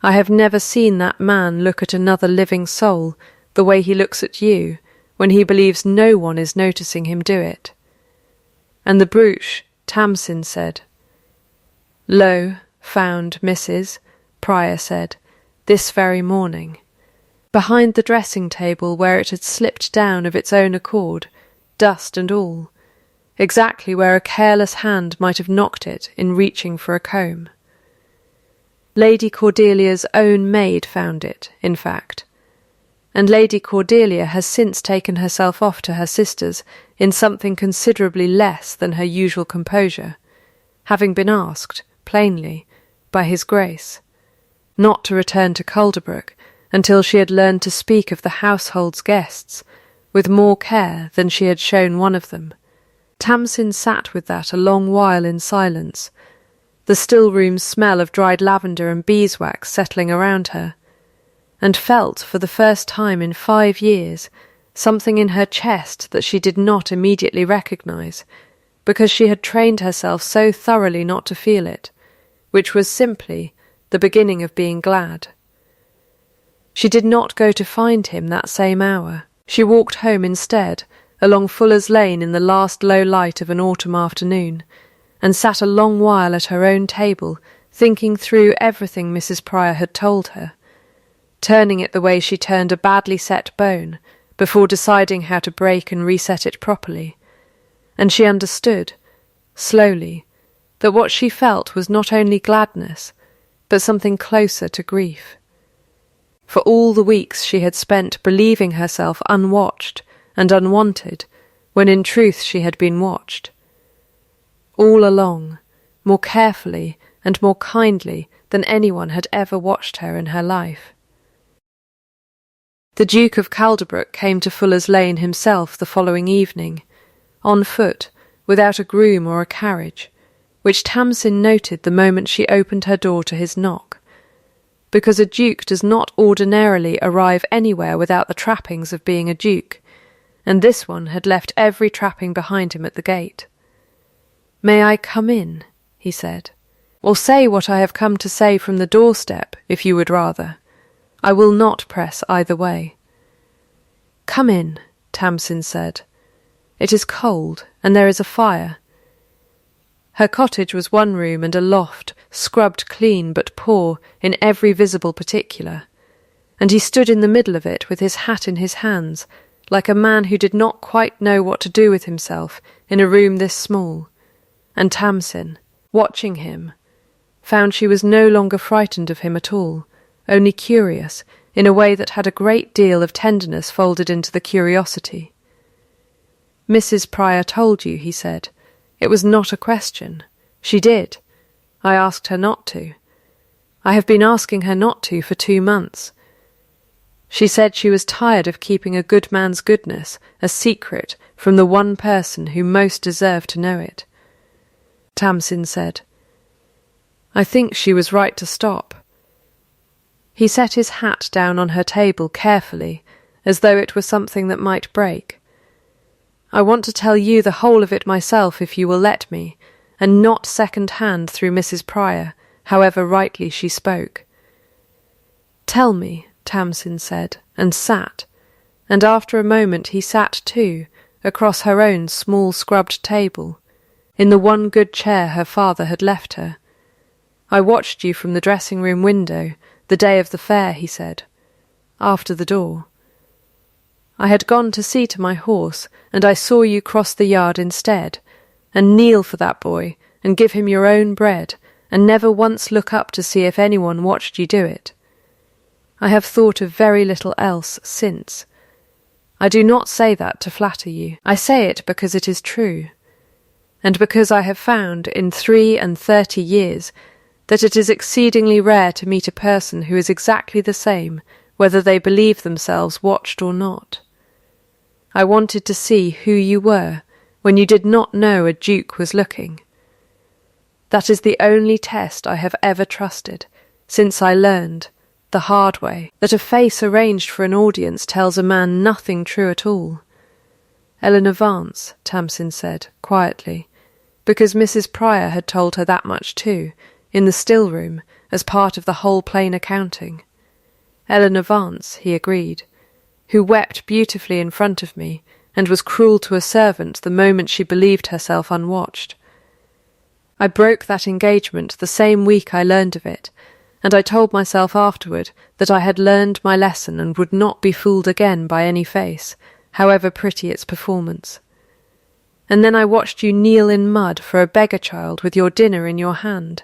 I have never seen that man look at another living soul the way he looks at you when he believes no one is noticing him do it. And the brooch," Tamsin said. "Lo, found, Mrs. Prior said, this very morning, behind the dressing-table where it had slipped down of its own accord, dust and all, exactly where a careless hand might have knocked it in reaching for a comb. Lady Cordelia's own maid found it, in fact, and Lady Cordelia has since taken herself off to her sisters in something considerably less than her usual composure, having been asked, plainly, by his Grace, not to return to Calderbrook until she had learned to speak of the household's guests with more care than she had shown one of them. Tamsin sat with that a long while in silence, the still-room smell of dried lavender and beeswax settling around her, and felt for the first time in 5 years something in her chest that she did not immediately recognise, because she had trained herself so thoroughly not to feel it, which was simply the beginning of being glad. She did not go to find him that same hour. She walked home instead, along Fuller's Lane in the last low light of an autumn afternoon, and sat a long while at her own table, thinking through everything Mrs. Prior had told her, turning it the way she turned a badly set bone, before deciding how to break and reset it properly. And she understood, slowly, that what she felt was not only gladness, but something closer to grief. For all the weeks she had spent believing herself unwatched and unwanted, when in truth she had been watched. All along, more carefully and more kindly than anyone had ever watched her in her life. The Duke of Calderbrook came to Fuller's Lane himself the following evening, on foot, without a groom or a carriage, which Tamsin noted the moment she opened her door to his knock, because a duke does not ordinarily arrive anywhere without the trappings of being a duke, and this one had left every trapping behind him at the gate. "May I come in?" he said. "Or say what I have come to say from the doorstep, if you would rather. I will not press either way." "Come in," Tamsin said. "It is cold, and there is a fire." Her cottage was one room and a loft, scrubbed clean but poor in every visible particular, and he stood in the middle of it with his hat in his hands, like a man who did not quite know what to do with himself in a room this small, and Tamsin, watching him, found she was no longer frightened of him at all, only curious, in a way that had a great deal of tenderness folded into the curiosity. "Mrs. Pryor told you," he said. "It was not a question. She did. I asked her not to. I have been asking her not to for 2 months. She said she was tired of keeping a good man's goodness a secret from the one person who most deserved to know it." Tamsin said, "I think she was right to stop." He set his hat down on her table carefully, as though it were something that might break. "I want to tell you the whole of it myself if you will let me, and not second-hand through Mrs. Pryor, however rightly she spoke." "Tell me," Tamsin said, and sat, and after a moment he sat too, across her own small scrubbed table, in the one good chair her father had left her. "I watched you from the dressing-room window, the day of the fair," he said, "after the door. I had gone to see to my horse, and I saw you cross the yard instead, and kneel for that boy, and give him your own bread, and never once look up to see if anyone watched you do it. I have thought of very little else since. I do not say that to flatter you. I say it because it is true, and because I have found in 33 years that it is exceedingly rare to meet a person who is exactly the same, whether they believe themselves watched or not. I wanted to see who you were when you did not know a duke was looking. That is the only test I have ever trusted, since I learned, the hard way, that a face arranged for an audience tells a man nothing true at all. Eleanor Vance," Tamsin said, quietly, because Mrs. Pryor had told her that much too, in the still-room, as part of the whole plain accounting. "Eleanor Vance," he agreed, "who wept beautifully in front of me, and was cruel to a servant the moment she believed herself unwatched. I broke that engagement the same week I learned of it, and I told myself afterward that I had learned my lesson and would not be fooled again by any face, however pretty its performance. And then I watched you kneel in mud for a beggar child with your dinner in your hand,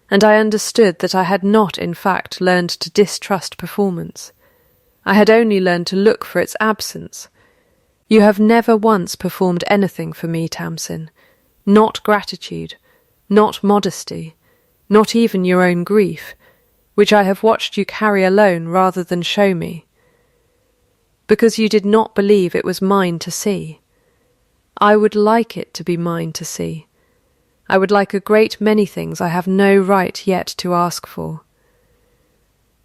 and I understood that I had not, in fact, learned to distrust performance. I had only learned to look for its absence. You have never once performed anything for me, Tamsin. Not gratitude, not modesty, not even your own grief, which I have watched you carry alone rather than show me, because you did not believe it was mine to see. I would like it to be mine to see. I would like a great many things I have no right yet to ask for.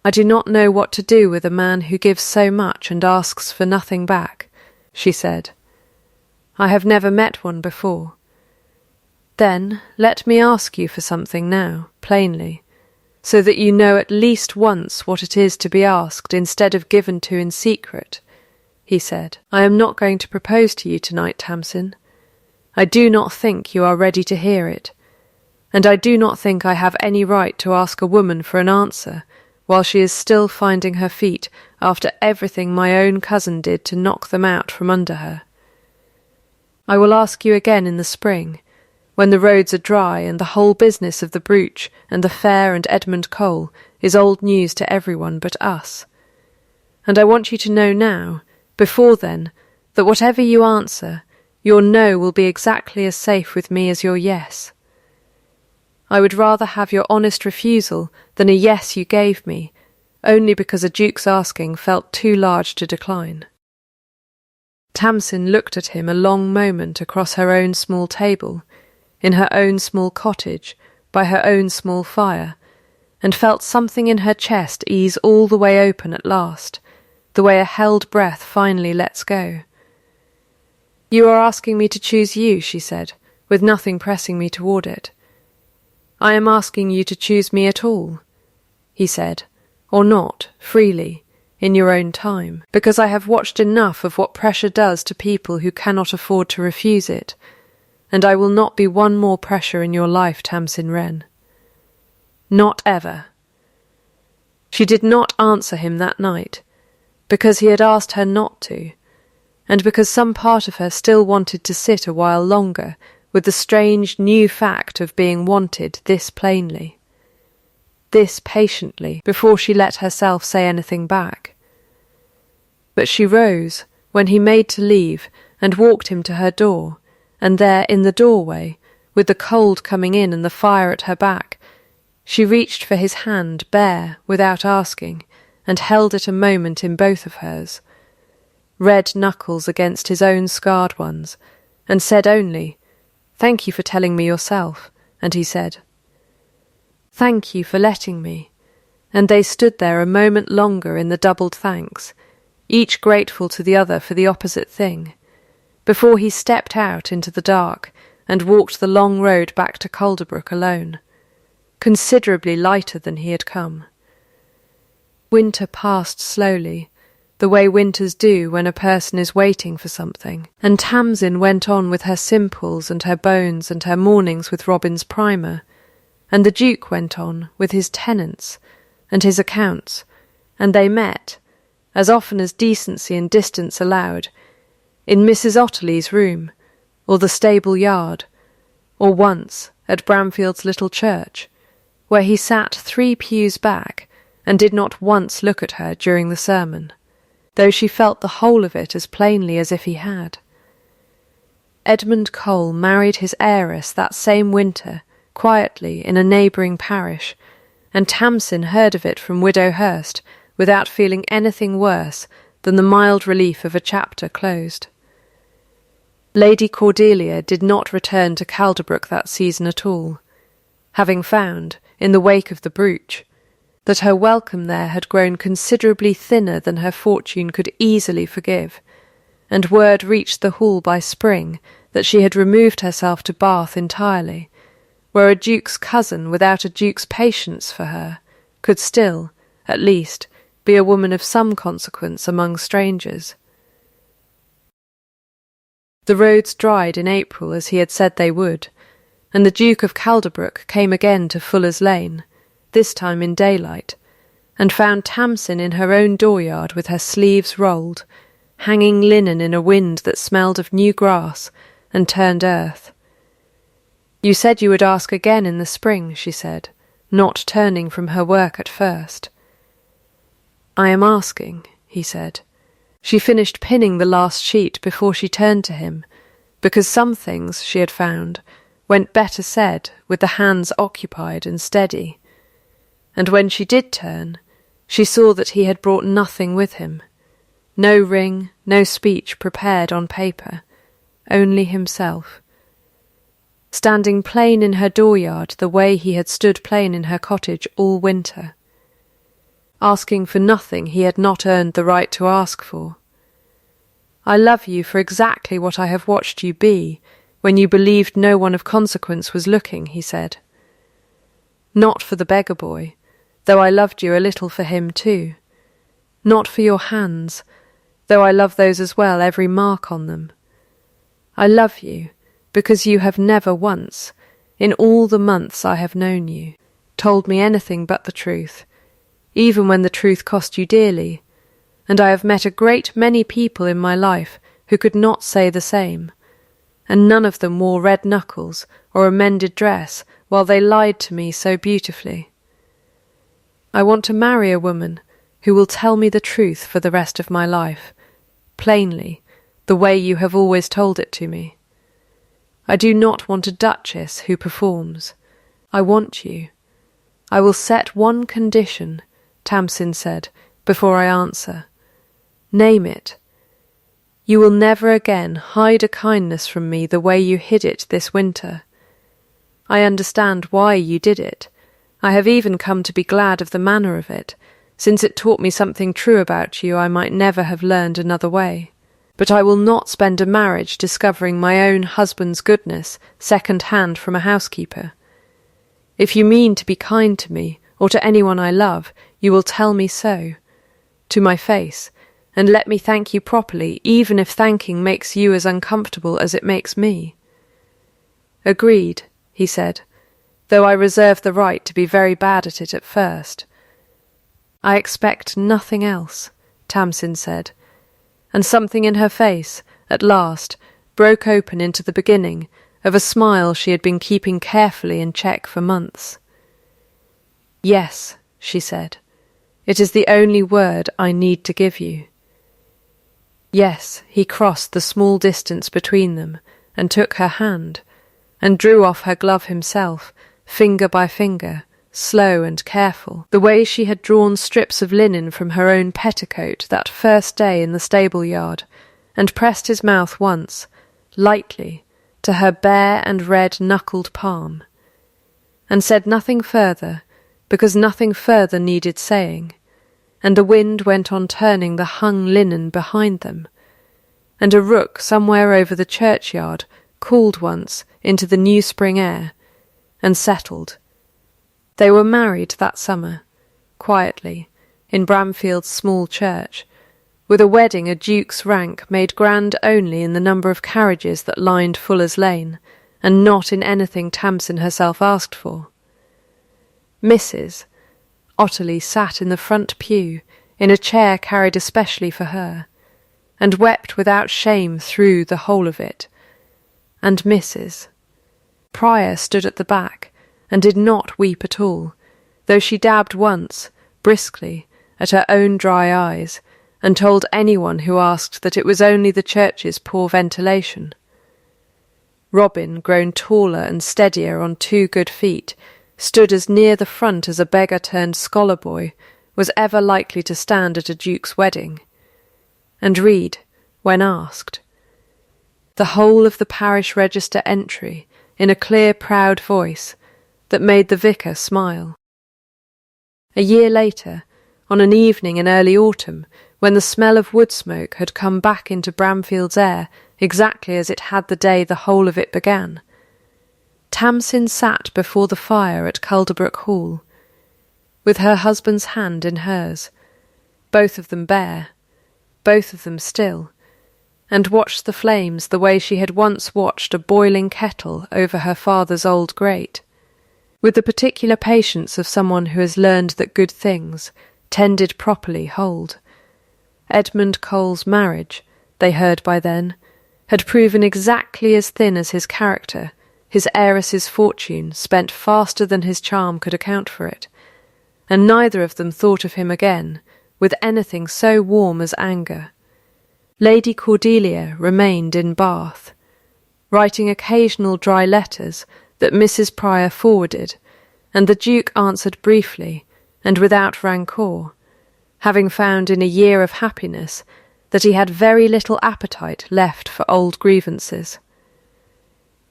I do not know what to do with a man who gives so much and asks for nothing back," she said. "I have never met one before. Then let me ask you for something now, plainly, so that you know at least once what it is to be asked instead of given to in secret," he said. "I am not going to propose to you tonight, Tamsin. I do not think you are ready to hear it, and I do not think I have any right to ask a woman for an answer while she is still finding her feet after everything my own cousin did to knock them out from under her. I will ask you again in the spring, when the roads are dry and the whole business of the brooch and the fair and Edmund Cole is old news to everyone but us. And I want you to know now, before then, that whatever you answer, your no will be exactly as safe with me as your yes. I would rather have your honest refusal than a yes you gave me, only because a duke's asking felt too large to decline. Tamsin looked at him a long moment across her own small table, in her own small cottage, by her own small fire, and felt something in her chest ease all the way open at last, the way a held breath finally lets go. "You are asking me to choose you," she said, with nothing pressing me toward it. "I am asking you to choose me at all," he said, "or not, freely, in your own time, because I have watched enough of what pressure does to people who cannot afford to refuse it, and I will not be one more pressure in your life, Tamsin Wren. Not ever." She did not answer him that night, because he had asked her not to, and because some part of her still wanted to sit a while longer with the strange new fact of being wanted this plainly, this patiently, before she let herself say anything back. But she rose when he made to leave and walked him to her door, and there in the doorway, with the cold coming in and the fire at her back, she reached for his hand bare, without asking, and held it a moment in both of hers, red knuckles against his own scarred ones, and said only, "Thank you for telling me yourself," and he said, "Thank you for letting me," and they stood there a moment longer in the doubled thanks, each grateful to the other for the opposite thing, before he stepped out into the dark and walked the long road back to Calderbrook alone, considerably lighter than he had come. Winter passed slowly, the way winters do when a person is waiting for something, and Tamsin went on with her simples and her bones and her mornings with Robin's primer, and the Duke went on with his tenants and his accounts, and they met, as often as decency and distance allowed, in Mrs. Otterley's room, or the stable yard, or once at Bramfield's little church, where he sat 3 pews back and did not once look at her during the sermon, though she felt the whole of it as plainly as if he had. Edmund Cole married his heiress that same winter, quietly, in a neighbouring parish, and Tamsin heard of it from Widow Hurst without feeling anything worse than the mild relief of a chapter closed. Lady Cordelia did not return to Calderbrook that season at all, having found, in the wake of the brooch, that her welcome there had grown considerably thinner than her fortune could easily forgive, and word reached the Hall by spring that she had removed herself to Bath entirely, where a duke's cousin without a duke's patience for her could still, at least, be a woman of some consequence among strangers. The roads dried in April as he had said they would, and the Duke of Calderbrook came again to Fuller's Lane, this time in daylight, and found Tamsin in her own dooryard with her sleeves rolled, hanging linen in a wind that smelled of new grass and turned earth. "You said you would ask again in the spring," she said, not turning from her work at first. "I am asking," he said. She finished pinning the last sheet before she turned to him, because some things, she had found, went better said with the hands occupied and steady, and when she did turn, she saw that he had brought nothing with him, no ring, no speech prepared on paper, only himself, standing plain in her dooryard the way he had stood plain in her cottage all winter, asking for nothing he had not earned the right to ask for. "I love you for exactly what I have watched you be, when you believed no one of consequence was looking," he said. "Not for the beggar boy, though I loved you a little for him too. Not for your hands, though I love those as well, every mark on them. I love you because you have never once, in all the months I have known you, told me anything but the truth, even when the truth cost you dearly, and I have met a great many people in my life who could not say the same, and none of them wore red knuckles or a mended dress while they lied to me so beautifully. I want to marry a woman who will tell me the truth for the rest of my life, plainly, the way you have always told it to me. I do not want a duchess who performs. I want you. I will set one condition, Tamsin said, before I answer. Name it. You will never again hide a kindness from me the way you hid it this winter. I understand why you did it. I have even come to be glad of the manner of it, since it taught me something true about you I might never have learned another way. But I will not spend a marriage discovering my own husband's goodness second-hand from a housekeeper. If you mean to be kind to me, or to anyone I love, you will tell me so, to my face, and let me thank you properly, even if thanking makes you as uncomfortable as it makes me. Agreed, he said, though I reserve the right to be very bad at it at first. I expect nothing else, Tamsin said, and something in her face, at last, broke open into the beginning of a smile she had been keeping carefully in check for months. Yes, she said, it is the only word I need to give you. Yes, he crossed the small distance between them and took her hand, and drew off her glove himself, finger by finger, slow and careful, the way she had drawn strips of linen from her own petticoat that first day in the stable-yard, and pressed his mouth once, lightly, to her bare and red-knuckled palm, and said nothing further, because nothing further needed saying, and the wind went on turning the hung linen behind them, and a rook somewhere over the churchyard called once into the new spring air, and settled. They were married that summer, quietly, in Bramfield's small church, with a wedding a duke's rank made grand only in the number of carriages that lined Fuller's Lane, and not in anything Tamsin herself asked for. Mrs. Otterly sat in the front pew, in a chair carried especially for her, and wept without shame through the whole of it, and Mrs. Prior stood at the back, and did not weep at all, though she dabbed once, briskly, at her own dry eyes, and told anyone who asked that it was only the church's poor ventilation. Robin, grown taller and steadier on 2 good feet, stood as near the front as a beggar-turned-scholar boy was ever likely to stand at a duke's wedding, and read, when asked, the whole of the parish register entry in a clear, proud voice that made the vicar smile. A year later, on an evening in early autumn, when the smell of wood smoke had come back into Bramfield's air exactly as it had the day the whole of it began, Tamsin sat before the fire at Calderbrook Hall, with her husband's hand in hers, both of them bare, both of them still, and watched the flames the way she had once watched a boiling kettle over her father's old grate, with the particular patience of someone who has learned that good things, tended properly, hold. Edmund Cole's marriage, they heard by then, had proven exactly as thin as his character, his heiress's fortune spent faster than his charm could account for it, and neither of them thought of him again with anything so warm as anger. Lady Cordelia remained in Bath, writing occasional dry letters that Mrs. Prior forwarded, and the Duke answered briefly and without rancour, having found in a year of happiness that he had very little appetite left for old grievances.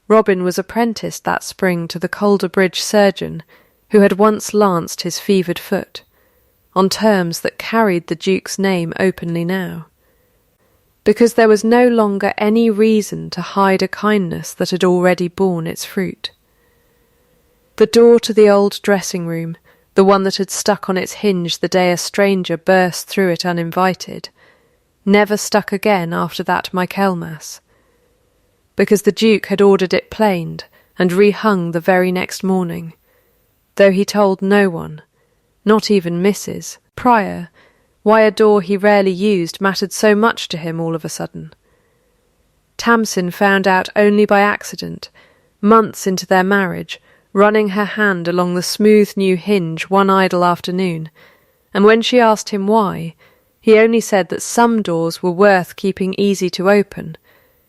Robin was apprenticed that spring to the Calderbridge surgeon who had once lanced his fevered foot, on terms that carried the Duke's name openly now, because there was no longer any reason to hide a kindness that had already borne its fruit. The door to the old dressing-room, the one that had stuck on its hinge the day a stranger burst through it uninvited, never stuck again after that Michaelmas, because the Duke had ordered it planed and rehung the very next morning, though he told no one, not even Mrs. Prior, why a door he rarely used mattered so much to him all of a sudden. Tamsin found out only by accident, months into their marriage, running her hand along the smooth new hinge one idle afternoon, and when she asked him why, he only said that some doors were worth keeping easy to open,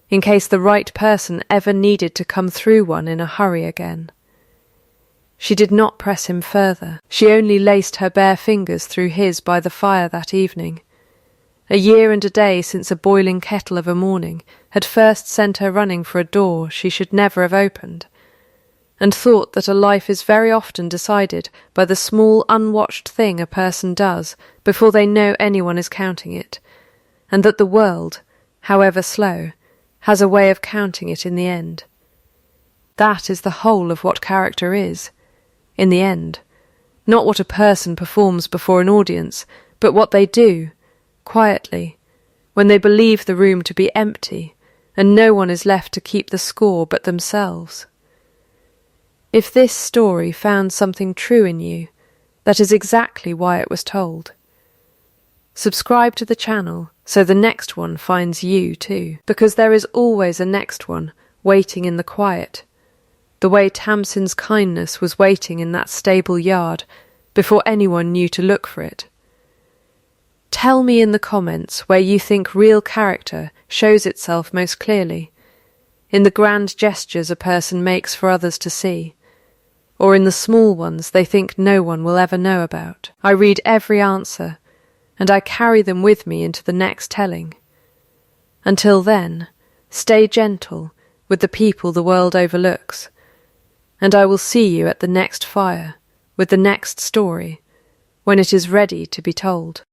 in case the right person ever needed to come through one in a hurry again. She did not press him further. She only laced her bare fingers through his by the fire that evening. A year and a day since a boiling kettle of a morning had first sent her running for a door she should never have opened, and thought that a life is very often decided by the small unwatched thing a person does before they know anyone is counting it, and that the world, however slow, has a way of counting it in the end. That is the whole of what character is, in the end, not what a person performs before an audience, but what they do, quietly, when they believe the room to be empty, and no one is left to keep the score but themselves. If this story found something true in you, that is exactly why it was told. Subscribe to the channel so the next one finds you too, because there is always a next one waiting in the quiet, the way Tamsin's kindness was waiting in that stable yard before anyone knew to look for it. Tell me in the comments where you think real character shows itself most clearly, in the grand gestures a person makes for others to see, or in the small ones they think no one will ever know about. I read every answer, and I carry them with me into the next telling. Until then, stay gentle with the people the world overlooks, and I will see you at the next fire, with the next story, when it is ready to be told.